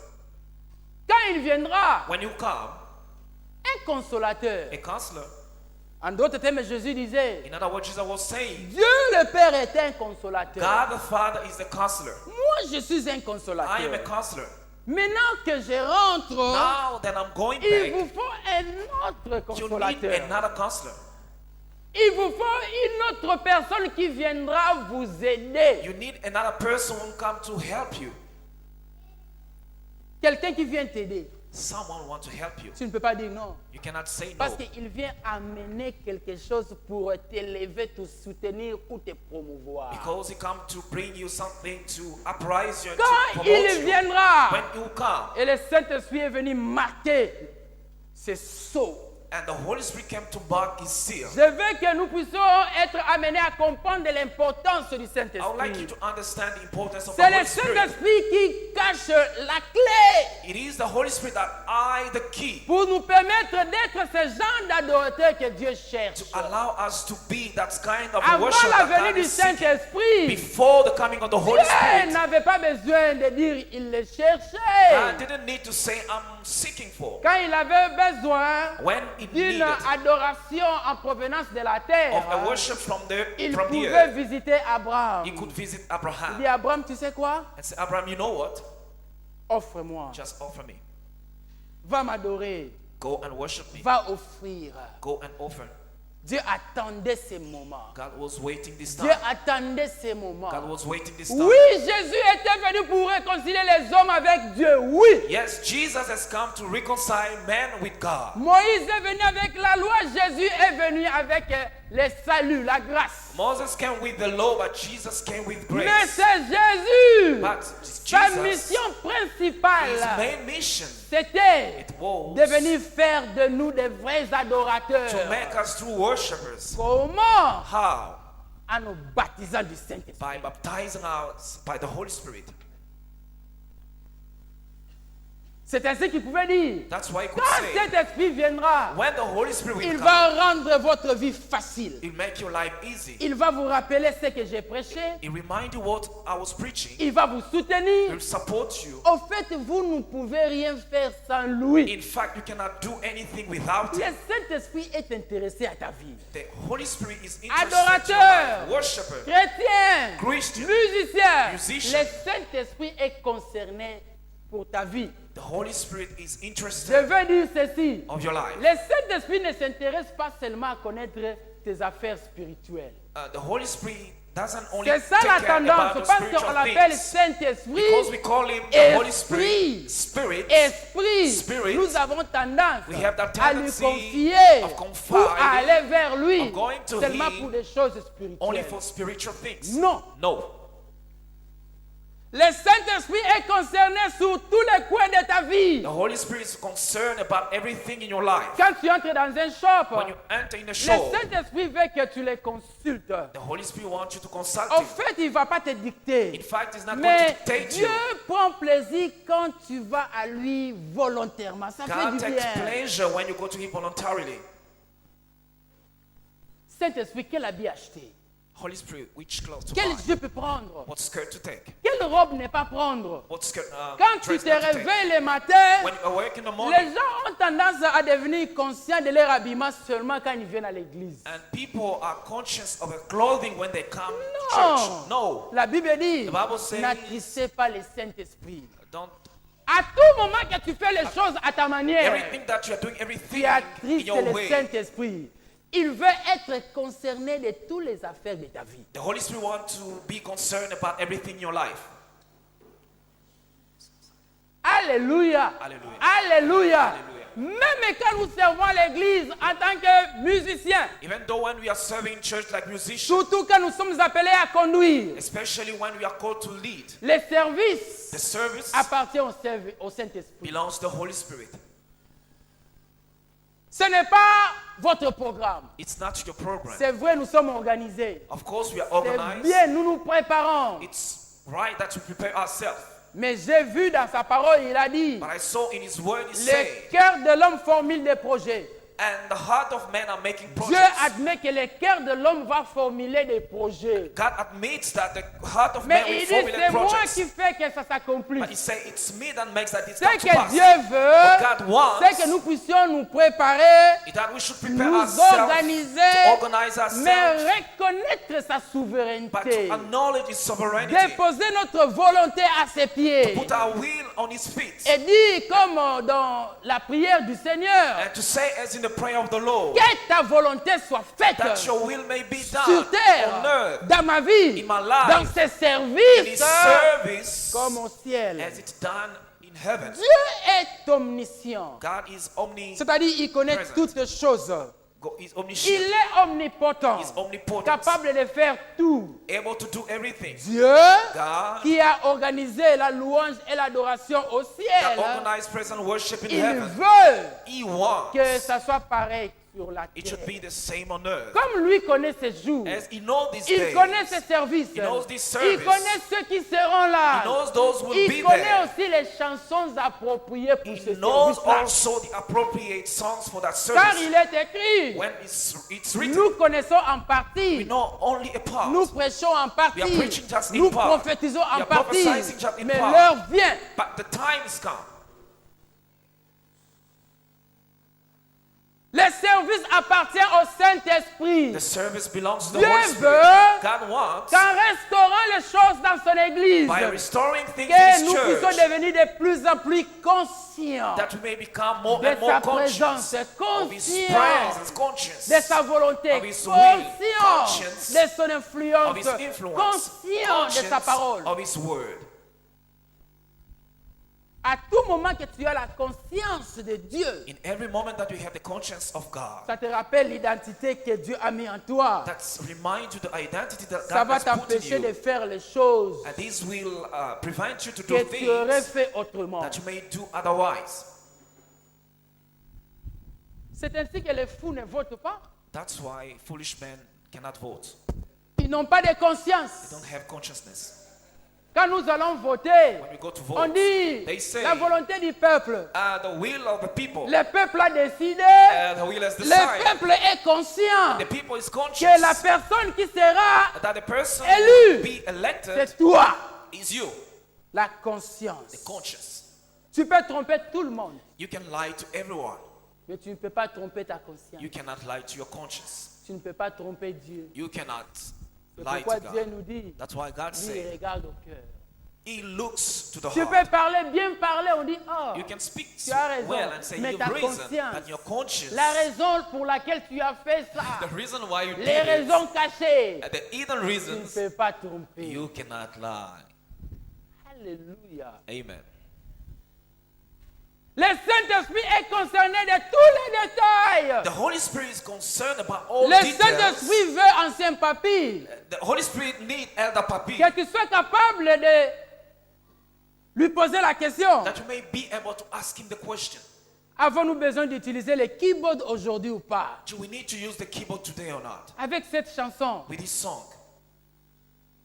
Quand il viendra, When you come, un consolateur. a counselor. En d'autres termes, Jésus disait, In other words, Jesus was saying, Dieu le Père est un consolateur. God the Father is the counselor. Moi, je suis un I am a consolateur. counselor. Maintenant que je rentre, Now that I'm going il back, vous faut un autre you need consolateur. another counselor. Il vous faut une autre personne qui viendra vous aider. You need another person who will come to help you. Quelqu'un qui vient t'aider. Someone wants to help you. Tu ne peux pas dire non. You cannot say no. Parce qu'il vient amener quelque chose pour t'élever, te soutenir ou te promouvoir. Because he come to bring you something to uprise you and to Quand promote il you. viendra, When you come, et le Saint-Esprit est venu marquer ces sauts And the Holy Spirit came to mark his seal. Je veux que nous puissions être amenés à comprendre l'importance du I would like you Saint-Esprit. to understand the importance of the C'est le Holy Spirit. Saint-Esprit qui cache la clé It is the Holy Spirit that I, the key, pour nous permettre d'être ce genre d'adorateur que Dieu cherche. to allow us to be that kind of Avant worship la that venue God du is seeking. Saint-Esprit, Before the coming of the Holy Dieu Spirit, n'avait pas besoin de dire il le God cherchait. didn't need to say, I'm seeking for. Quand il avait besoin When it d'une needed adoration en provenance de la of a terre, worship from il the pouvait earth, visiter Abraham. he could visit Il dit Abraham Abraham, tu sais quoi? and say, Abraham, you know what? Offre-moi. Just offer me. Va m'adorer. Go and worship me. Va offrir. Go and offer. Dieu attendait ces moments. God was waiting this Dieu time. attendait ces moments. God was waiting this time. Oui, Jésus était venu pour réconcilier les hommes avec Dieu. Oui. Yes, Jesus has come to reconcile man with God. Moïse est venu avec la loi. Jésus est venu avec le salut, la grâce. Moses came with the law, but Jesus came with Mais grace. c'est Jésus. But Sa Jesus, mission his principale, main mission, c'était it was de venir faire de nous des vrais to adorateurs. make us true worshippers. Comment? How? En nous baptisant du Saint-Esprit. By baptizing us by the Holy Spirit. C'est ainsi qu'il pouvait dire. That's why he could Quand say, Saint-Esprit viendra, when the Holy Spirit will il come, va rendre votre vie facile. it'll make your life easy. Il va vous rappeler ce que j'ai prêché. It remind you what I was preaching. Il va vous soutenir. It will support you. Au fait, vous ne pouvez rien faire sans lui. In fact, you cannot do anything without Le him. Saint-Esprit est intéressé à ta vie. The Holy Spirit is interested in Adorateur, your life. Worshipper, chrétien, Christian, musicien, musician. le Saint-Esprit est concerné pour ta vie. the Holy Spirit is Je interested veux dire ceci. of your life. Le Saint-Esprit ne s'intéresse pas seulement à connaître tes affaires spirituelles. The Holy Spirit doesn't only C'est ça take la care tendance, about the parce qu'on spiritual l'appelle things. Saint-Esprit. Because we call him the Holy Esprit. Spirit, Esprit, Spirit, nous avons tendance we have that à lui tendency confier of confiding, pour aller vers lui of going to seulement him pour des choses only spirituelles. for spiritual things. Non. No. Le Saint-Esprit est concerné sur tous les coins de ta vie. The Holy Spirit is concerned about everything in your life. Quand tu entres dans un shop, When you enter in a le show, Saint-Esprit veut que tu les consultes. the Holy Spirit wants you to consult En him. fait, il ne va pas te dicter. In fact, he's not going to Mais dictate Dieu you. prend plaisir quand tu vas à lui volontairement. Ça fait God du takes bien. pleasure when you go to him voluntarily. Saint-Esprit, quel habit acheter? Holy Spirit, which clothes to Quel buy? jeu peut prendre? What skirt to take? Quelle robe ne pas prendre? What skirt, Quand tu dress te not to take? réveilles le matin, When you awake in the les morning, gens ont tendance à devenir conscients de leur habillement seulement quand ils viennent à l'église. and people are conscious of their clothing when they come to Non. church. No. La Bible dit, The Bible says- n'attristez pas le Saint-Esprit. Don't. À tout moment que tu fais les choses à ta manière, Everything that you are doing, everything tu in attristes your le way. Saint-Esprit. Il veut être concerné de toutes les affaires de ta vie. The Holy Spirit wants to be concerned about everything in your life. Alléluia. Alléluia. Alléluia. Alléluia. Même quand nous servons à l'église en tant que musiciens, Even though when we are serving church like musicians, surtout quand nous sommes appelés à conduire, especially when we are called to lead, le service the service appartient au Saint-Esprit. belongs to the Holy Spirit. Ce n'est pas votre programme. It's not your program. C'est vrai, nous sommes organisés. Of course, we are C'est organized. bien, nous nous préparons. It's right that we prepare ourselves. Mais j'ai vu dans sa parole, il a dit, But I saw in His Word, He le said, cœur de l'homme formule des projets. and the heart of man are making Dieu projects. admet que le cœur de l'homme va formuler des projets. God admits that the heart of Mais man will il dit, formulate c'est moi projects. qui fais que ça s'accomplisse. But He said, it's me that makes that it Ce come to que pass. Dieu What veut, God wants c'est que nous puissions nous préparer, is that we should prepare nous ourselves organiser, to organize mais ourselves, reconnaître sa but souveraineté. to acknowledge His sovereignty, Déposer notre volonté à ses pieds. put our will on His feet, Et dire comme dans la prière du Seigneur, and to say as in the prayer of the Lord, que ta volonté soit faite that your will may be done sur terre, on earth, dans ma vie, in my life, dans ses in His services, service, comme au ciel. as it's done in heaven. Dieu est omniscient. God is omnipresent. C'est-à-dire, il connaît Present. toutes choses. God is Il omniscient. est omnipotent, He's omnipotent. capable de faire tout. Able to do everything. Dieu God qui a organisé la louange et l'adoration au that ciel, organized praise and worship in il heaven. veut He wants que ça soit pareil sur la it should terre. be the same on earth. Comme lui connaît ses jours, As he knows these il days, connaît ses services, He knows this il service. connaît ceux qui seront là, He knows those who will il be connaît there. aussi les chansons appropriées pour He ce knows service-là. also the appropriate songs for that Car service. il est écrit, When it's written, nous connaissons en we partie, know only a part. nous prêchons en partie, We are preaching just in nous part. prophétisons We en are partie, prophesying just in mais part. l'heure vient. But the time is come. Le service appartient au Saint-Esprit. The service belongs to the Dieu Holy Spirit. veut God wants, qu'en restaurant les choses dans son Église, by restoring things in que His nous puissions church, devenir de plus en plus conscients that we may become more de and more sa conscious présence, of His conscients presence, conscious de sa volonté, of His will, conscients conscious de son of influence, His influence, conscients de sa parole. of His word. À tout moment que tu as la conscience de Dieu, In every moment that you have the conscience of God, ça te rappelle l'identité que Dieu a mis en toi. that reminds you the identity that Ça God va has put in t'empêcher de you. faire les choses And this will prevent you to do que tu aurais things fait autrement. that you may do otherwise. C'est ainsi que les fous ne votent pas. That's why foolish men cannot vote. Ils n'ont pas de They conscience. don't have consciousness. Quand nous allons voter, When we go to on vote, dit they say, la volonté du peuple. the will of the people, Le peuple a décidé, the will has le decided. peuple est conscient The people is conscious que la personne qui sera, that the person élu, who will be elected c'est toi. is you, La the conscience. conscious. Tu peux tromper tout le monde, You can lie to everyone. mais tu ne peux pas tromper ta conscience. You cannot lie to your conscience. Tu ne peux pas tromper Dieu. You cannot C'est lie pourquoi to Dieu God. nous dit, That's why God lui, il said, regarde au cœur. He looks to the Tu peux heart. parler, bien parler, on dit, oh, You can speak tu as raison, well and say mais you've ta reason, conscience, but your conscience, la raison pour laquelle tu as fait ça, the reason why you les did it, raisons cachées, and the hidden tu ne reasons, peux pas tromper. you cannot lie. Alléluia. Amen. Le Saint-Esprit est concerné de tous les détails. The Holy Spirit is concerned about all Le details. Saint-Esprit veut, ancien papy, The Holy Spirit needs Elder Papi, que tu sois capable de lui poser la question. that you may be able to ask him the question. Avons-nous besoin d'utiliser le keyboard aujourd'hui ou pas? Do we need to use the keyboard today or not? Avec cette chanson, With this song,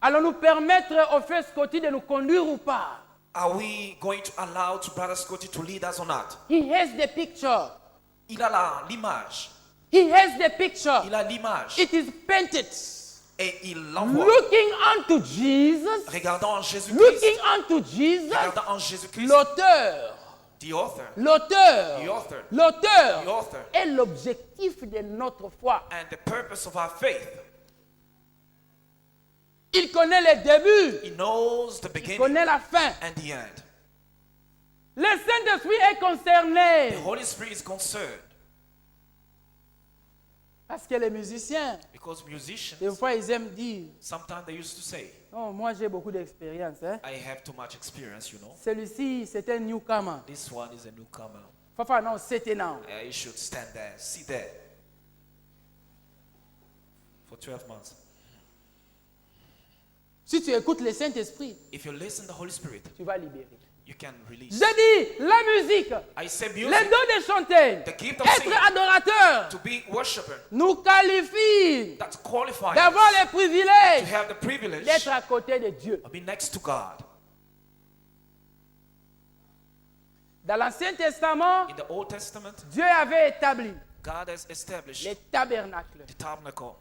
allons-nous permettre au frère Scotty de nous conduire ou pas? are we going to allow to Brother Scotty to lead us or not? He has the picture. Il a l'image. He has the picture. Il a l'image. It is painted. Et il l'envoie. Looking unto Jesus. Regardant en Jésus-Christ. Looking unto Jesus. Regardant en Jésus-Christ. L'auteur. The author. L'auteur. The author. L'auteur. The author. Est l'objectif de notre foi. And the purpose of our faith. Il connaît le début. He knows the Il beginning connaît la fin. and the end. Le Saint-Esprit est concerné. The Holy Spirit is concerned. Parce que les musiciens, Because musicians, des fois, ils aiment dire, sometimes they used to say, oh, moi j'ai beaucoup d'expérience. Hein? I have too much experience, you know. Celui-ci, c'est un newcomer. This one is a newcomer. Fafa, non, c'était non. You should stand there, sit there. For 12 months. Si tu écoutes le Saint-Esprit, If you listen to the Holy Spirit, tu vas libérer. you can release. J'ai dit, la musique, I say les music dons de chanter, The gift of être singing. adorateur, to be worshiper, nous qualifie that qualifies d'avoir le to privilège have the privilege d'être à côté de Dieu. of being next to God. Dans l'Ancien Testament, In the Old Testament, Dieu avait établi God has established les tabernacles. the tabernacle.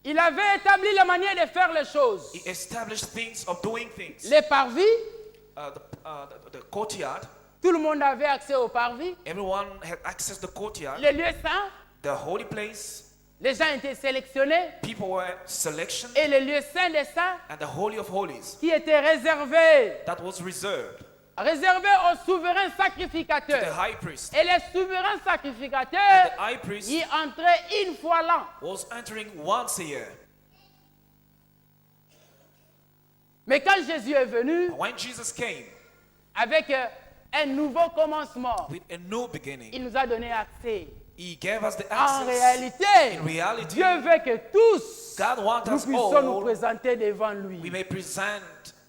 Il avait établi la manière de faire les choses. He established things of doing things. Les parvis, The courtyard, tout le monde avait accès aux parvis. everyone had access to the courtyard. Les lieux saints, The holy place, les gens étaient sélectionnés. people were selection, Et les lieux saints des saints and the holy of holies, qui étaient réservés that was reserved aux souverains to the sacrificateurs. high priest. Et les souverains And sacrificateurs the high priest y entraient une fois l'an. was entering once a year. Mais quand Jésus est venu When Jesus came avec un nouveau commencement. with a new beginning. Il nous a donné accès. He gave us the En access. réalité, In reality, Dieu veut que tous God wants nous us puissions nous all, présenter devant lui. we may present.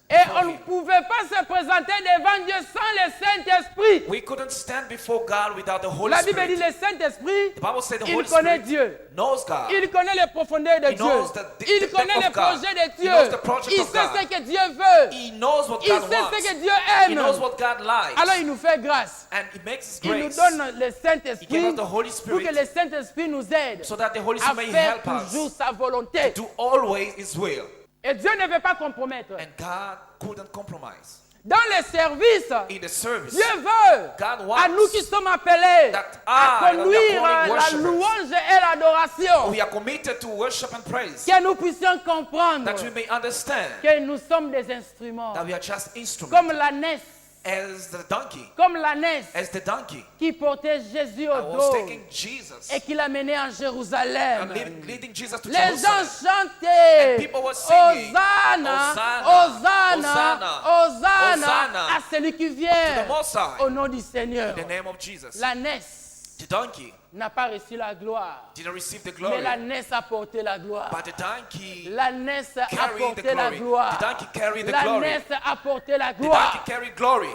Et on ne pouvait pas se présenter devant Dieu sans le Saint-Esprit. We couldn't stand before God without the Holy La Bible dit Spirit. le Saint-Esprit, The Bible said the il Holy connaît Spirit Dieu. knows God. Il connaît les profondeurs de He Dieu. knows the Il depth connaît of les God. projets de He Dieu. knows the project Il of sait God. ce que Dieu veut. He knows what Il God sait wants. ce que Dieu He aime. knows what God likes. Alors il nous fait grâce. And He makes His Il nous grace donne le He gave Saint-Esprit us the Holy pour que Spirit le Saint-Esprit nous aide so that the Holy à Spirit may faire help toujours us sa volonté. do always His will. Et Dieu ne veut pas compromettre. And God couldn't compromise. Dans les services, In the service, Dieu veut God wants à nous qui sommes appelés that à I, that we are conduire calling la worshipers, louange et l'adoration, we are committed to worship and praise, que nous puissions comprendre that we may understand que nous sommes des instruments, that we are just instruments, comme l'ânesse, as the donkey, comme l'ânesse qui portait Jésus au was dos taking Jesus et qui l'amenait en Jérusalem. and leading Jesus to Les gens Jerusalem. chantaient people were singing, Hosanna, Hosanna, Hosanna, Hosanna, Hosanna à celui qui To vient the Most High, au nom du Seigneur. in the name of Jesus. L'ânesse The donkey n'a pas reçu la gloire, didn't receive the mais glory, l'ânesse a porté la gloire. but the donkey L'ânesse a carried the porté la glory. gloire. The donkey carried the glory. L'ânesse a porté la The donkey gloire. carried glory.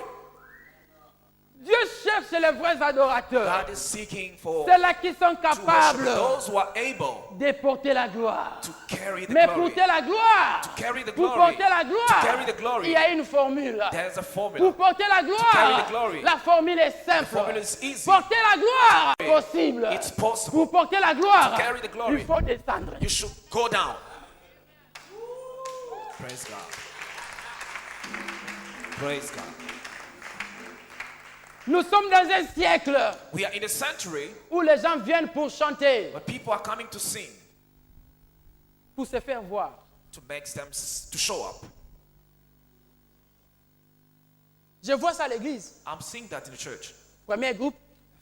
Dieu cherche les vrais adorateurs. God is seeking for Ceux-là qui sont to worship capables those who are able de porter la gloire. to carry the Mais glory. porter la gloire, To carry the pour glory. porter la To gloire, carry the glory. il y a une formule. There's a formula. Pour porter la carry gloire, the glory. la formule est simple. The formula is easy. Porter la gloire, possible. It's possible. Pour porter la gloire, To carry the glory. il faut descendre. You should go down. Praise God. Praise God. Nous sommes dans un siècle We are in a century, où les gens viennent pour chanter, but people are coming to sing pour se faire voir. to make them to show up. Je vois ça à l'église. I'm seeing that in the church. Premier groupe,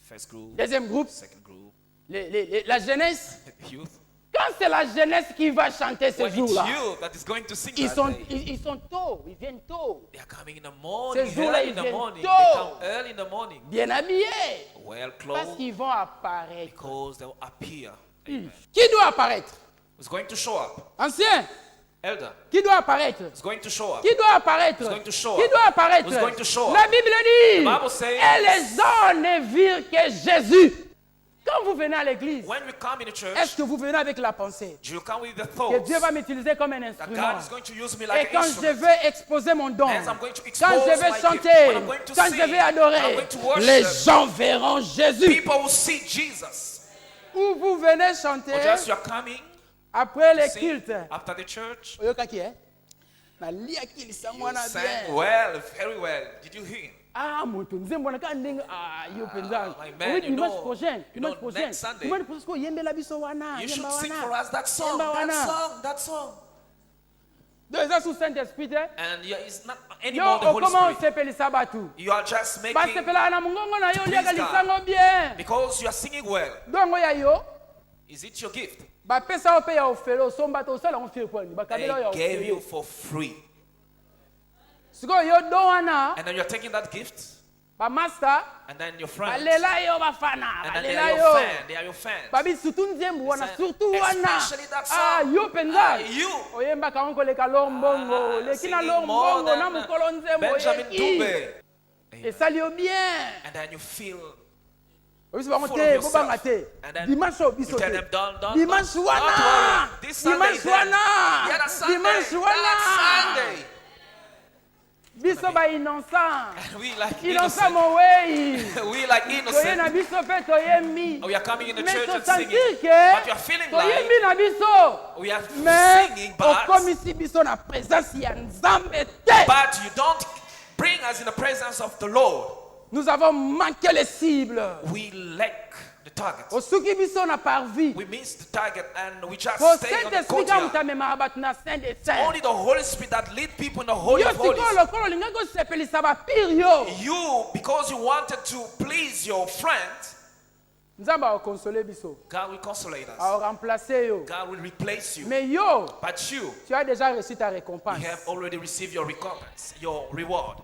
First group, deuxième groupe, second group, la jeunesse. youth. Quand c'est la jeunesse qui va chanter ce When it's jour-là, you that is going to sing ils that sont, day, ils sont tôt, ils viennent tôt, they are coming in the morning, Ces jours-là, early in ils the viennent morning. tôt. They come early in the morning, bien habillés, well parce clothed, qu'ils vont apparaître. because they will appear. Amen. Qui doit apparaître? Who's going to show up? Ancien. Elder. Qui doit apparaître? Who's going to show up? Qui doit apparaître? Who's going to show Qui up? doit apparaître? Who's going to show up? La Bible dit, The Bible says, et les gens ne virent que Jésus. Quand vous venez à l'église, when we come in the church, est-ce que vous venez avec la pensée you come with the que thoughts Dieu va m'utiliser comme un that instrument? God is going to use me Et like an quand je instrument. vais exposer mon don, As I'm going to quand expose je vais my gift, chanter, when I'm going to quand sing, je vais when I'm adorer, going to worship, les gens verront Jésus. people will see Jesus. Où vous venez chanter, Or just you're coming, après les sing, cultes, after the church, oyokaki, nalia kilisa you mwana sang bien. well, very well. Did you hear? Ah, moto nzembo na kandenge yo penza. my man, Oui, you dimanche know- prochain, you know, dimanche prochain. next Sunday, Dimanche prochain ko yembela biso wana, You yemba should sing wana. for us that song, Yemba that wana. song, that song. Deux ans sous Saint-Esprit, eh? And yeah, it's not Yo, anymore the Holy comment Spirit. sepelisa batu? You are just making, Basepela na mungongo na yo please liaka God. lisango bien. because you are singing well. Dongo ya yo, Is it your gift? bapesa yo pe ya ofelo, somba to osala ngo fie kwani. Bakabela yo ya They gave you ofelo. for free. Siko yo do wana, And then you're taking that gift, ba master, and then your friends, balela yo bafana, and then they balela are your yo. fan, they are your fans. Babi surtout nzembo wana, Say, surtout wana. especially that song. Ah, yo penza. You, Oyemba kango leka lombongo, leki na singing more lombongo than na mukolo nzembo Benjamin yeki. Dube. Esali yo bien. And then you feel, Obisi bango Full te, of yourself. bobanga te. And then Dimanche you obiso tell te. them, don't Dimanche don't wana. worry. This Sunday, Dimanche then. wana. Yeah, that Sunday, Dimanche wana. that Sunday. Biso ba innocent. And we like Innocent innocent. mowei. We like Toye na innocent. biso pe toyembi. We are coming in the Mais church and tosentir singing. ke But you are feeling like toyembi na biso. we are Mais singing, but okomisi biso na présence ya Nzambe te. you don't bring us in the presence of the Lord. Nous avons manqué les cibles. We lack the target. Osuki biso na parvis. We miss the target and we just Po stay on the Saint-Esprit ka courtyard. mutamema bato na Saint des Saints. Only the Holy Spirit that lead people in the Holy Yo of Holies. sikoyo lokolo olingi kosepelisa bapire yo. You, because you wanted to please your friend, Nzambe akokonsole biso. God will consolate us. Aoremplace yo. God will replace you. Mais yo, But you tu as déjà reçu ta récompense. have already received your recompense, your reward.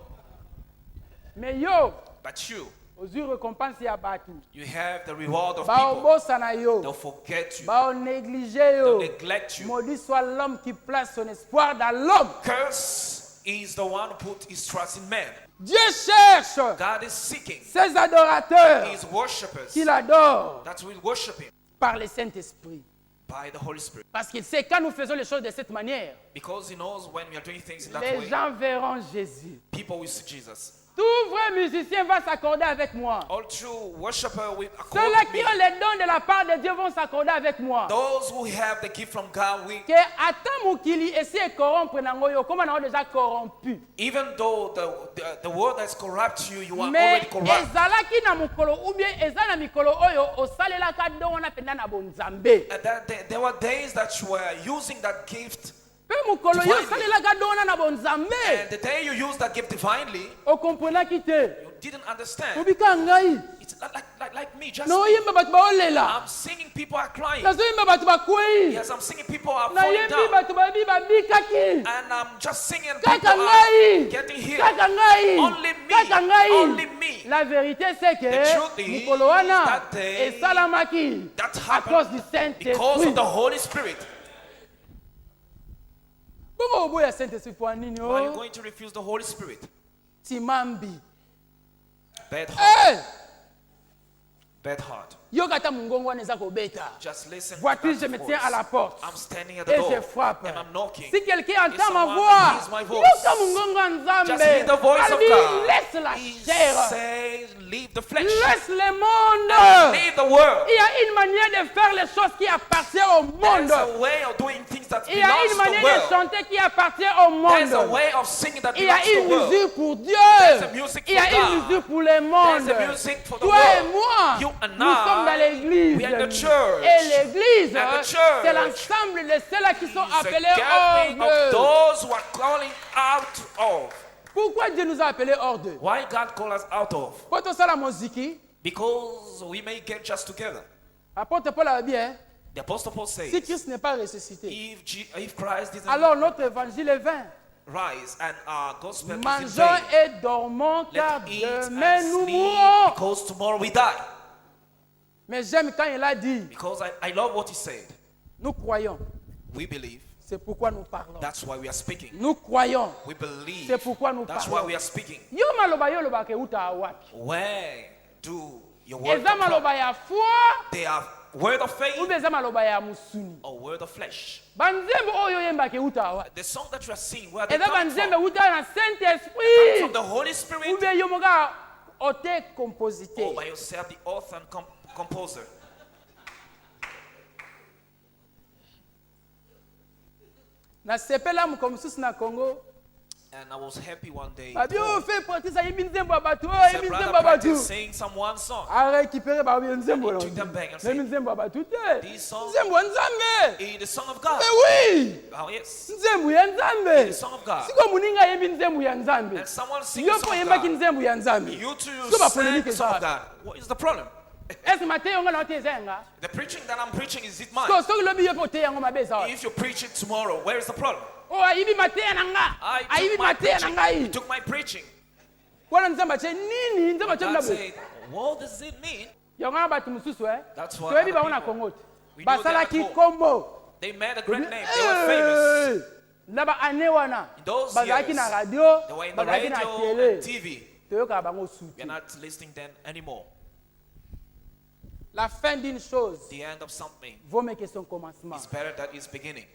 Mais yo, But you ozwi récompense ya bato have the reward of people. baobosa na They'll yo forget you. baonéglige They'll yo neglect you. maudit soit l'homme qui place son espoir dans l'homme. Curse is the one who put his trust in man. Dieu cherche God is seeking ses adorateurs his worshippers qui l'adorent that will worship him par le Saint-Esprit. by the Holy Spirit. Parce qu'il sait quand nous faisons les choses de cette manière, Because he knows when we are doing things in that les way, gens verront Jésus. people will see Jesus. Tout vrai musicien va s'accorder avec moi. All true worshiper will accord Ceux-là with qui me. ont les dons de la part de Dieu vont s'accorder avec moi. Those who have the gift from God will, Que ata mokili essaie de corrompre nango yo, comme on a déjà corrompu. even though the world has corrupt you, you are Mais already corrupt. ezalaki na mokolo ou bien eza na mikolo oyo osalelaka don wana penda na bonzambe. And there were days that you were using that gift, Pe mokolo yo Divinely. osalelaka don wana na bonzambe. and the day you used that gift divinely, Okomprenaki te. you didn't understand. Obika ngai. It's like me, just Na me. oyemba bato baolela. I'm singing, people are crying. Nazoyemba bato bakwei. Yes, I'm singing, people are Na falling yembi down. bato babi babikaki. And I'm just singing, Kaka people are ngai. getting healed. Kaka ngai. Only me. Kaka ngai. Only me. La vérité c'est que The truth is mokolo wana that day, esalamaki That à cause du happened because Saint-Esprit. of the Holy Spirit. Bongo oboya Saint-Esprit pour nini Why are you o? going to refuse the Holy Spirit? Timambi. Bad heart. Eh! Bad heart. Yoka ta mungongo wana eza kobeta. Just listen. to Vois-tu, that je me voice. tiens à la porte. I'm standing at the Et door je frappe. and I'm knocking. Si quelqu'un If entend ma someone voix, hears my voice, yoka mungongo wa Nzambe. just hear the voice of Albi, God. laisse la He chair. says, leave the flesh. Laisse le monde. And leave the world. Il y a une manière de faire les choses qui appartient au monde. There's a way of doing things that Il y a belongs une to the manière de world. chanter qui appartient au There's a monde. way of singing that Il y a belongs to une the world. musique pour There's Dieu. a music Il y a for une God. musique pour le monde. There's a music for the Toi et world. moi, You and nous sommes dans I, l'église. we are in the church. Et l'église, And the church c'est l'ensemble de ceux-là qui sont It's a appelés gathering hors of d'eux. those who are calling out of. Pourquoi Dieu nous a appelés hors d'eux? Why God call us out of? Pour tout ça, la musique, Because we may get just together. apôtre Paul a dit, hein, The Apostle Paul says, si Christ n'est pas ressuscité, if Christ didn't alors notre évangile est vain. rise and our gospel is in Mangeons vain, et dormons car let's eat demain and nous sleep mourrons. because tomorrow we die. Mais j'aime quand il a dit, Because I love what he said. nous croyons, We believe. c'est pourquoi nous parlons. That's why we are speaking. Nous croyons, We believe. c'est pourquoi nous That's parlons. why we are speaking. Yo maloba yo loba ke uta wapi? Where do your word Eza come from? maloba ya foi They are word of ou faith bien eza maloba ya musuni? or word of flesh. Banzembe oyo yemba ke uta wapi? The song that you are singing, where they Eza come banzembe from? uta na Come Saint-Esprit from the Holy ou Spirit bien yo moka ote or compositeur. by yourself, the author and composer. Na sepela mukomususu na Congo. And I was happy one day. Babi o fait practice yimbi nzembo abatu, Said, yimbi brother, nzembo abatu. practice saying some one song. A récupérer ba bien nzembo He lo. took them back and said, Yimbi nzembo abatu te. These songs- Nzembo ya Nzambe. It's the song of God. Mais oui. Oh, yes. Nzembo ya Nzambe. The song of God. Siko muninga yembi nzembo ya Nzambe. And someone sings Yo the po song of yembaki God. nzembo ya Nzambe. You too Siko ba sang polémique the song of ça. God. What is the problem? Est-ce mate yonga na te zenga? The preaching that I'm preaching, is it mine? Siko soki lobi yo po te yango mabe ça. If you preach it tomorrow, where is the problem? Oh ayibi mate ya nanga. I Ayibi took my mate ya preaching. nanga You yi. took my preaching. Wana Nzambe che nini? Nzambe che God ndabo. said, what does it mean? Yonga batu mususu That's why toyebi other bango na people- Congo. We know Basala ki they are at kombo. They made a great name. They were famous. Na ba ane wana. In those Bazalaki years, na radio, They were in the bazalaki na radio télé. and TV. Toyoka bango suti. We're not listening then anymore. La fin d'une chose The end of something vaut mieux que son commencement. is better than its beginning.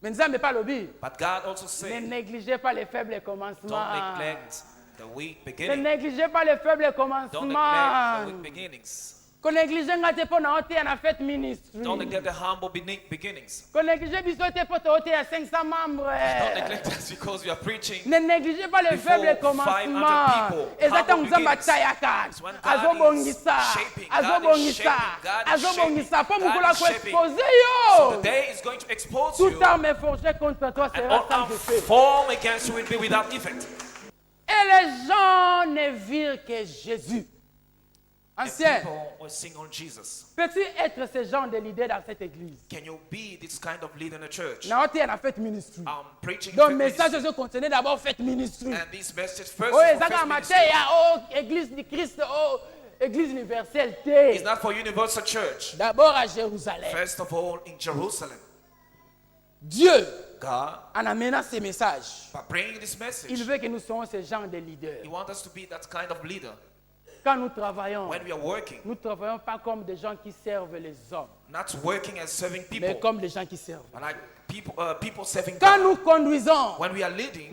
Mais Nzambe pas lobi. But God also Ne said, négligez pas les faibles don't commencements. neglect the weak Ne beginning. négligez pas les faibles Don't neglect the commencements. weak beginnings. Ko néglige nga te po na ote na fête ministry. Don't neglect the humble beginnings. Ko néglige biso te po to ote ya 500 membres. Don't neglect us because we are preaching. Ne négligez pas les Before faibles 500 commencements. people, Eza humble tango Nzambe beginnings. atayaka. It's when God Azobongisa. is shaping, God is Azobongisa. shaping, God is Azobongisa. Po shaping, mukula God is ko shaping. expose So the yo. day is going to expose you, Toute arme forgée contre toi and sera all sans our effet. form against you will be without effect. Et les gens ne virent que Jésus. And Ancien, people will sing on Jesus. peux-tu être ce genre de leader dans cette église? Can you be this kind of leader in the church? Na wote na fait ministry. I'm preaching Donc faith message ministry. je contenait d'abord fait ministry. And this message first Oh, is for ezaka faith matin ministry. ya oh église du Christ, oh église universelle te. It's not for Universal Church. D'abord à Jérusalem. First of all, in Jerusalem, Dieu, God, en amenant ces messages, by bringing this message, il veut que nous soyons ce genre de leaders. He wants us to be that kind of leader. Quand nous travaillons, When we are working, nous ne travaillons pas comme des gens qui servent les hommes, not working as serving mais people, comme des gens qui servent. but like people serving Quand God. nous conduisons, When we are leading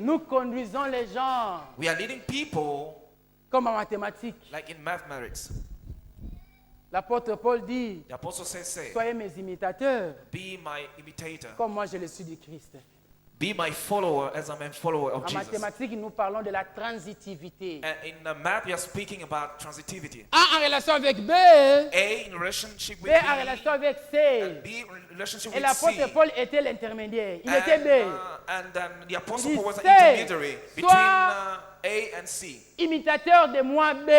les gens We are leading people comme en mathématiques. like in mathematics. L'apôtre Paul dit, The apostle say, soyez mes imitateurs, be my imitator. comme moi je le suis du Christ. Be my follower as I'm a follower of En Jesus. mathématiques, nous parlons de la transitivité. And in math, we are speaking about transitivity. A en relation avec B, A in relationship B with en relation avec C. and B in relationship Et with l'apôtre C. Paul était l'intermédiaire. Il était B. And the apostle Il Paul was an dit, intermediary between sois A and C. Imitateur de moi B.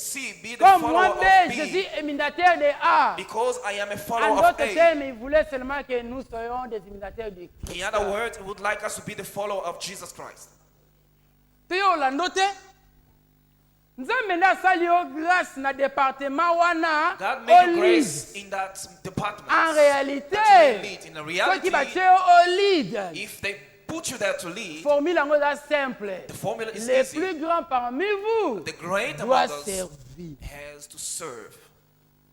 C, be the Comme follower moi of B, je B. suis imitateur de A. Because I am a En follower of d'autres A. termes, il voulait seulement que nous soyons des imitateurs du In Christ. other words, he would like us to be the follower of Jesus Christ. Puis Orlando te, nzambe nde asali yo grâce na département wana God made you olide. grace in that department. En réalité, That you may lead. In soki reality, batie yo olide, if they put you there to lead, formule yango eza simple. the formula is Les easy. plus grands parmi vous The great doit among us servir. has to serve.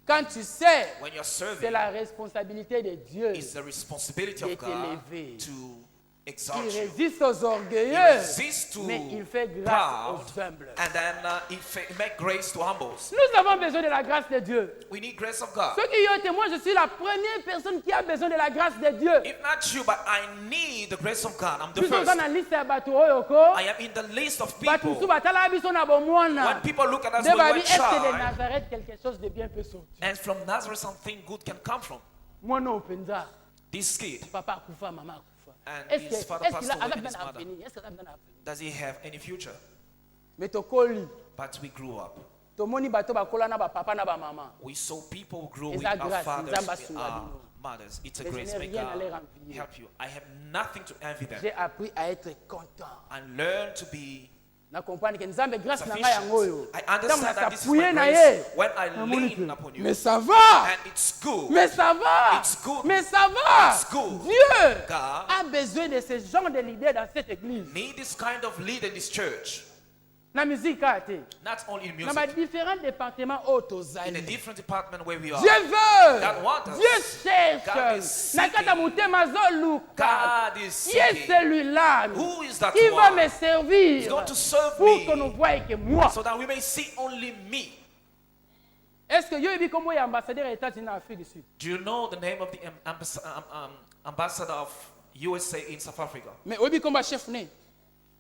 Quand tu sais, When you're c'est serving, la responsabilité de Dieu. it's the responsibility de of God t'élever. to Il exalt you. résiste aux He orgueilleux, resists to mais il fait grâce proud, aux humbles. and then he make grace to humbles. Nous avons besoin de la grâce de Dieu. We need grace of God. Ceux qui y ont été, moi je suis la première personne qui a besoin de la grâce de Dieu. If not you, but I need the grace of God. I'm the Puisque first. oza na liste ya bato oyo ko, I am in the list of bato mosusu people. batala biso na bomwana. When people look at us Nde when babi, we're est-ce que de child, Nazareth quelque chose de bien peut sortir? and from Nazareth something good can come from. Mwana openza, This kid, papa akufa, mama akufa. and Est-ce his que father est-ce passed qu'il a away and aza his bien mother. avenir? Est-ce que aza bien avenir? Does he have any future? Mais tokoli, But we grew up. tomoni bato bakola na ba papa na ba mama. We saw people grow Eza with our grâce, fathers, Nzambe with asunga our bino. mothers. It's a Mais je grace. n'ai May rien à leur God envier. help you. I have nothing to envy them. J'ai appris à être content. And learn to be Na comprendre que Nzambe grâce na ngai sufficient. yango oyo. I Ntango understand that this is nasapuye my na grace ye. when I namoni lean que, upon you. mais ça va. And it's good. Mais ça va. It's good. Mais ça va. It's good. Dieu God a besoin de ce genre de leader dans cette église. need this kind of leader in this church. Na musique a été. Not only in Dans ma music, différents départements haut aux in a alliés. different department where we are. Dieu veut. God wants us. Dieu God cherche. is Na kata mutema zoluka. God is Qui est seeking. celui-là Who is that qui va one? me servir He's going to serve pour me que nous voyons que moi. so that we may see only me. Est-ce que yo yebi kombo ya ambassadeur des États-Unis en Afrique du Sud? Do you know the name of the ambassador of USA in South Africa? Mais oyebi kombo ya chef né.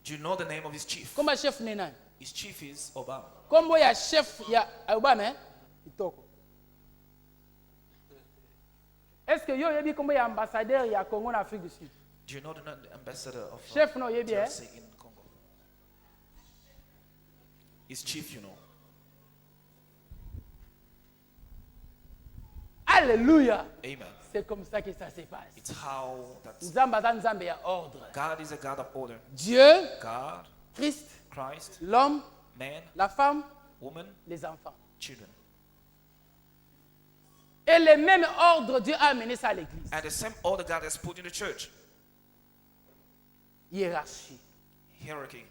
Do you know the name of his chief? Kombo ya chef né nani? His chief is Obama. Kombo ya chef ya Obama hein? Itoko. Est-ce que yo yebi kombo ya ambassadeur ya Congo en Afrique du Sud? Do you know the ambassador of Chef no yebi hein? DRC in Congo? His chief, you know. Alléluia. Amen. C'est comme ça que ça se passe. It's how that Nzamba za nzambe ya ordre. God is a God of order. Dieu, God, Christ, Christ, l'homme, man, la femme, woman, les enfants. children. Et le même ordre Dieu a amené ça à l'église. And the same order God has put in the church. Hiérarchie. Hierarchy.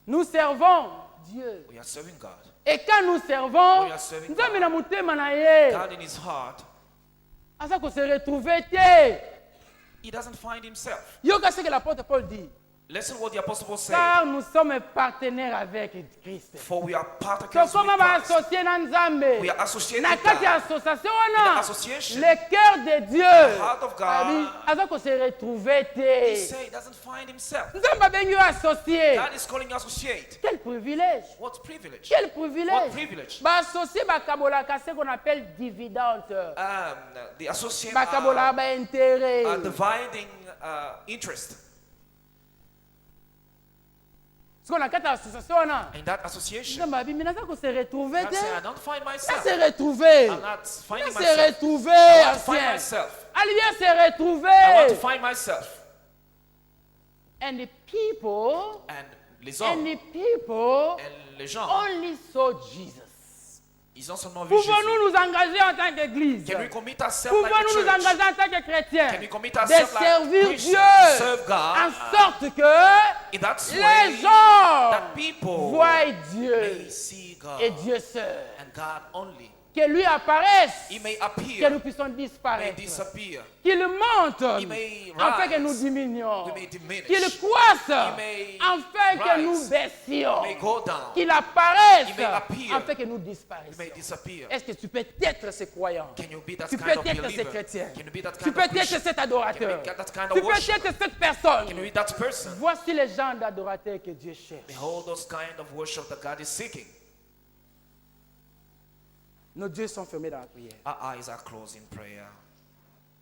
Nous servons Dieu. We are serving God. Et quand nous servons, We are serving nzambe God. na mutema na ye. God in his heart, Asa ko se retrouver te. he doesn't find himself. Yoka ce que l'apôtre Paul dit. Listen what the apostle Paul said. Car nous sommes partenaires avec Christ. For we are partakers with Tokoma Christ. associé na nzambe. We are associated Na with kati ya God. association In the wana. association, Le cœur de Dieu. heart of God. Abi, asa ko se retrouver He te. said he doesn't find himself. Nzambe abengi yo associé. God is calling you associate. Quel privilège. What privilege? Quel What privilège. privilege? Ba-associé bakabolaka ce qu'on appelle dividende. The associate Bakabola ba intérêt. are dividing interest. qu'on a quatre associations. In that association, Ma vie, maintenant, qu'on s'est retrouvé. God said, I don't find On myself. s'est retrouvé. I'm not finding On s'est myself. retrouvé. I want to find myself. Allié s'est I want to retrouvé. find myself. And the people, And les and hommes, the people et les gens, only saw Jesus. ils ont seulement vu Jésus. Pouvons-nous nous engager en tant qu'Église? Can we commit ourselves like a Pouvons-nous nous church? engager en tant que chrétiens? Can we commit De ourselves like servir Christians? Dieu Serve God en sorte que in that les way gens that people voient may Dieu see God et Dieu seul. and God only. Que lui apparaisse, He may que appear, nous puissions may disparaître. disappear, Qu'il monte, He may afin que nous rise, diminuions. we may diminish, Qu'il croisse, He may afin que rise, nous baissions. may go down, Qu'il apparaisse, He may appear, afin que nous He may disparaissions. disappear. Est-ce que tu peux être ce croyant? Can you be that Tu kind peux of être ce believer? chrétien. Can you be that Tu kind peux of être Christian? cet adorateur. Can you be that kind Tu of peux worship? être cette personne. Can you be that person? Voici les gens d'adorateurs que Dieu cherche. Behold those kind of worship that God is seeking. Nos yeux sont fermés dans la prière. Our eyes are closed in prayer.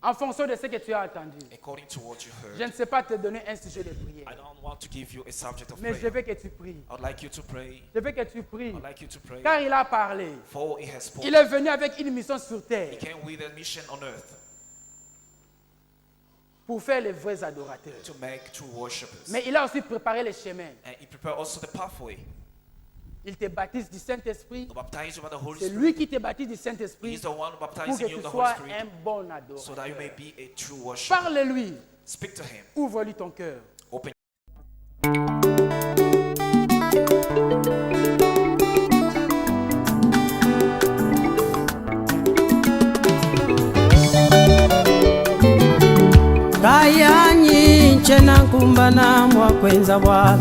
En fonction de ce que tu as entendu. According to what you Je heard, ne sais pas te donner un sujet de prière. I don't want to give you a subject of Mais je prayer. veux que tu pries. I'd like you to pray. Je veux que tu pries. I'd like you to pray. Car il a parlé. For He has spoken. Il est venu avec une mission sur He terre came with a mission on earth pour faire les vrais adorateurs. to make true worshippers. Mais il a aussi préparé les chemins. And He prepared also the pathway Il te baptise du Saint-Esprit. to baptize you by the Holy C'est Spirit. lui qui te baptise du Saint-Esprit He's the one pour baptizing que you tu with the Holy sois Spirit un bon so that you may adorateur. be a true worshiper. Parle-lui. Speak to Him. Ouvre-lui ton cœur. Open. Kayanyi nchena kumbana mwakwenza bwala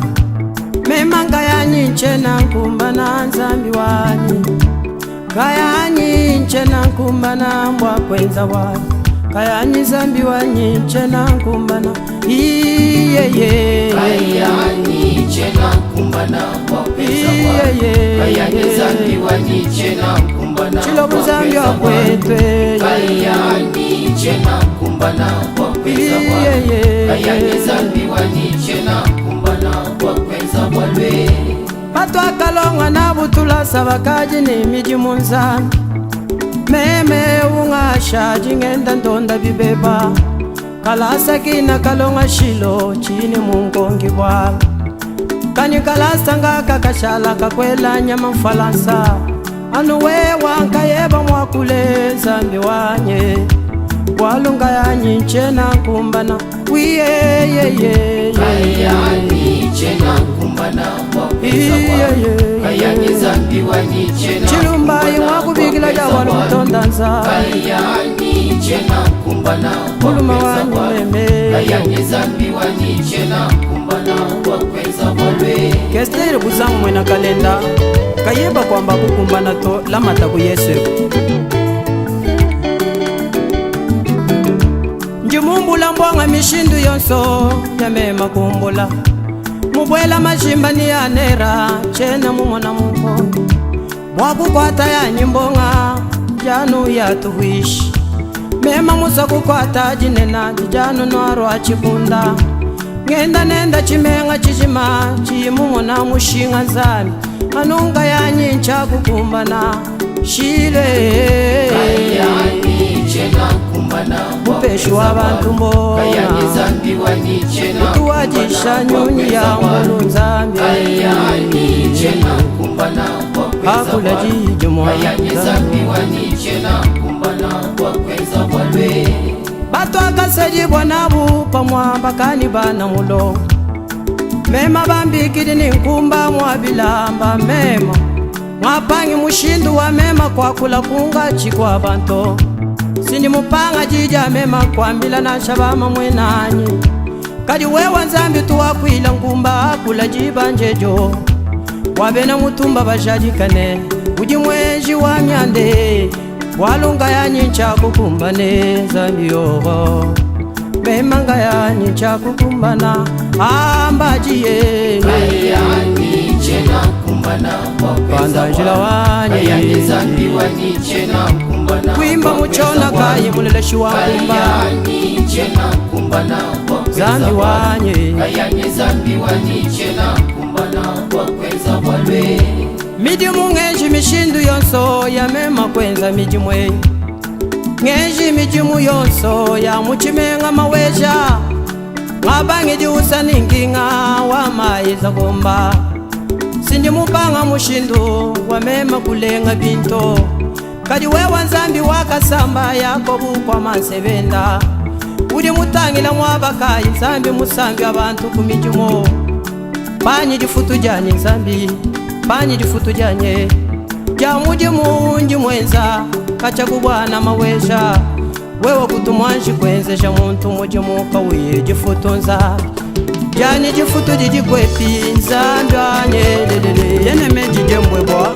Mema kayanyi nchena kumbana nzambi wanyi Kayanyi nchena kumbana mwakwenza bwala Kayanyi zambi wanyi nchena kumbana Iyeye Kayanyi nchena kumbana mwakwenza bwala Kayanyi zambi wanyi nchena kumbana Chilobu zambi wakwetwe Kayanyi nchena kumbana mwakwenza bwala Kayanyi zambi wanyi nchena kumbana mwakwenza bwalwe Batu akalonga na butulasa bakaji ni miji munzambi Meme ungasha jingenda ndonda bibeba Kalasa kina kalonga shilo chini mungongi bwala Kani kalasa nga kakashala kakwela nyama mfalansa Anu wewa nkayeba mwakule zambi wanye Walunga yanyi nchena kumbana Wiyeyeyeye Kayanyi nchena kumbana mwakwenza bwala Kayanyi zambi wanyi nchena Chilumbayi mwakubigila jawalu mtondanza Kayanyi nchena kumbana Muluma mwakwenza wanyi bwala meme Kayanyi zambi wanyi nchena kumbana mwakwenza bwalwe Kesteri kuzamu mwena kalenda Kayeba kwamba kukumbana to lamata ku Yesu Njimumbula mbwanga mishindu yonso Yamema kumbula Mubwela mashimba ni yanera Chena mumona mungo Mwakukwata ya nyimbonga Janu ya tuwishi Mema musa kukwata jinena Janu nwaro achikunda Ngenda nenda chimenga chichima Chimumona mushinga zami Anunga yanyi ncha kukumbana Shile Kayanyi nchena kumbana Mupeshi wa bantu mbona Kayanyi zambi wanyi nchena Tuwajisha nyunyi ya mbolu nzambi Kayanyi nchena kumbana Hakula jiji Kayanyi mwaka zambi wanyi nchena kumbana wakweza bwalwe Batu akaseji bwanabu pamwamba kani bana mulo Mema bambikidi ni nkumba mwabilamba mema Mwapangi mushindu wa mema kwa kula kunga chikwa banto Sini mupanga jija mema kwa mbila na shabama mwenanyi Kadi wewa nzambi tuwakwila nkumba kula jibanjejo Wabena mutumba bajadikane Uji mweji wa myande Walunga yanyi ncha kukumbane zambi yoho Memanga yanyi ncha kukumbana Ambajiye Kayanyi nchena kumbana wakweza Panda njila bwala Kayanyi wanyi zambi wanyi nchena kumbana Kuimba muchona kaye muleleshi wa kumba Kayanyi nchena kumbana wakweza Zambi bwala wanyi Kayanyi zambi wanyi nchena kumbana kwenza walwe midimu ngenji mishindu yonso ya mema kwenza mijimwe ngenji midimu yonso ya muchimenga maweja ngabangi diusa ninginga wa maiza gomba sindi mupanga mushindu wa mema kulenga binto kadi wewa nzambi wakasamba yakobu kwa mansebenda uri mutangila mwabakayi nzambi musambi abantu kumijumo panyi difutu janye nzambi panyi difutu janye jamuji munji mwenza kacha kubwana maweja wewe kutumwanji kwenzesha muntu muji mukawiye difutu nza janye difutu dijikwepi nzambi anye lelele yene menji jembwebwa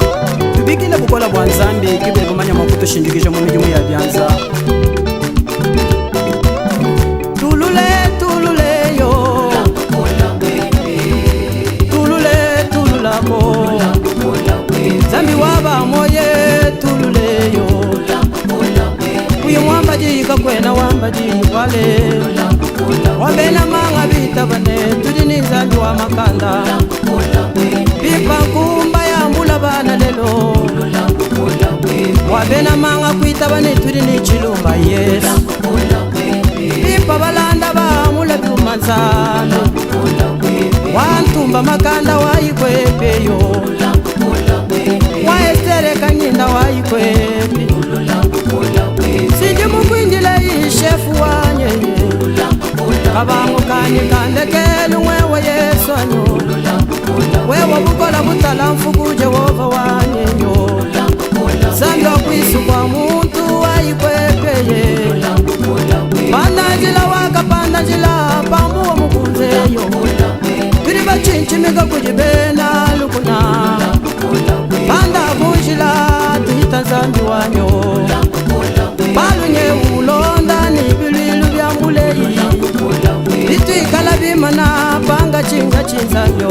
tubikile bukola bwa nzambi kibili kumanya makutu shindikisha mu mijumu ya byanza zambi waba moye tululeyo uyu mwambaji kakwena wambaji wale wabena manga bita bane tudini zambi wa makanda bipa kumba ya mbula bana lelo wabena manga kuita bane tudini chilumba yesu bipa balanda ba mula biumanzano wantumba makanda waikwepeyo waestereka nyinda waikwepi sindi mukwindile ishefu wanyeye kabangu kanye kandekelu mwewe yesu anyo wewe bukola butalamfu ku Jehova wanyeyo zambi okwisu kwa muntu waikwepeye pandanjila wakapandajila pambuwa mukunzeyo turi bachinchimiga kujibena lukuna panda kunjila tuita zambi wanyo palunye ulonda ni bililu bya muleyi bitwikala bimana panga chinga chinzanyo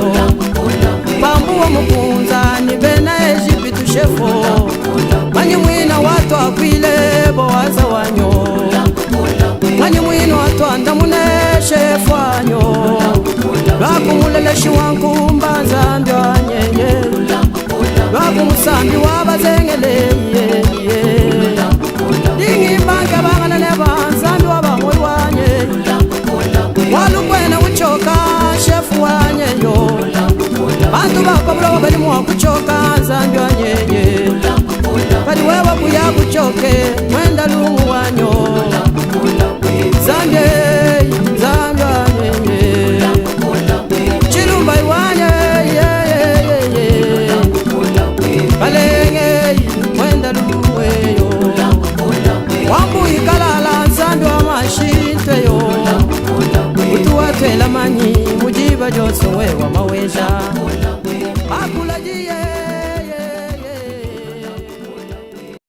pambuwa mukunza ni bena Ejipitu shefo manyi mwina watu akwile bowaza wanyo manyi mwina watu andamune shefo wanyo lwakumuleleshi wankumba nzambi wanyeye lwakumusambi wabazengeleye dingimbange bangana neba nzambi wabamoyi wanye walukwena uchoka shefu wanyeyo bantu bakobula wabalimu wakuchoka nzambi wanyeye kali wewe kuya kuchoke mwenda lumu wanyo nzambi nzambi wanyeye chilumba iwanye balenge mwenda luweyo wambu ikalala nzambi wa mashinteyo utuwatwela manyi mujiba joso wewa maweja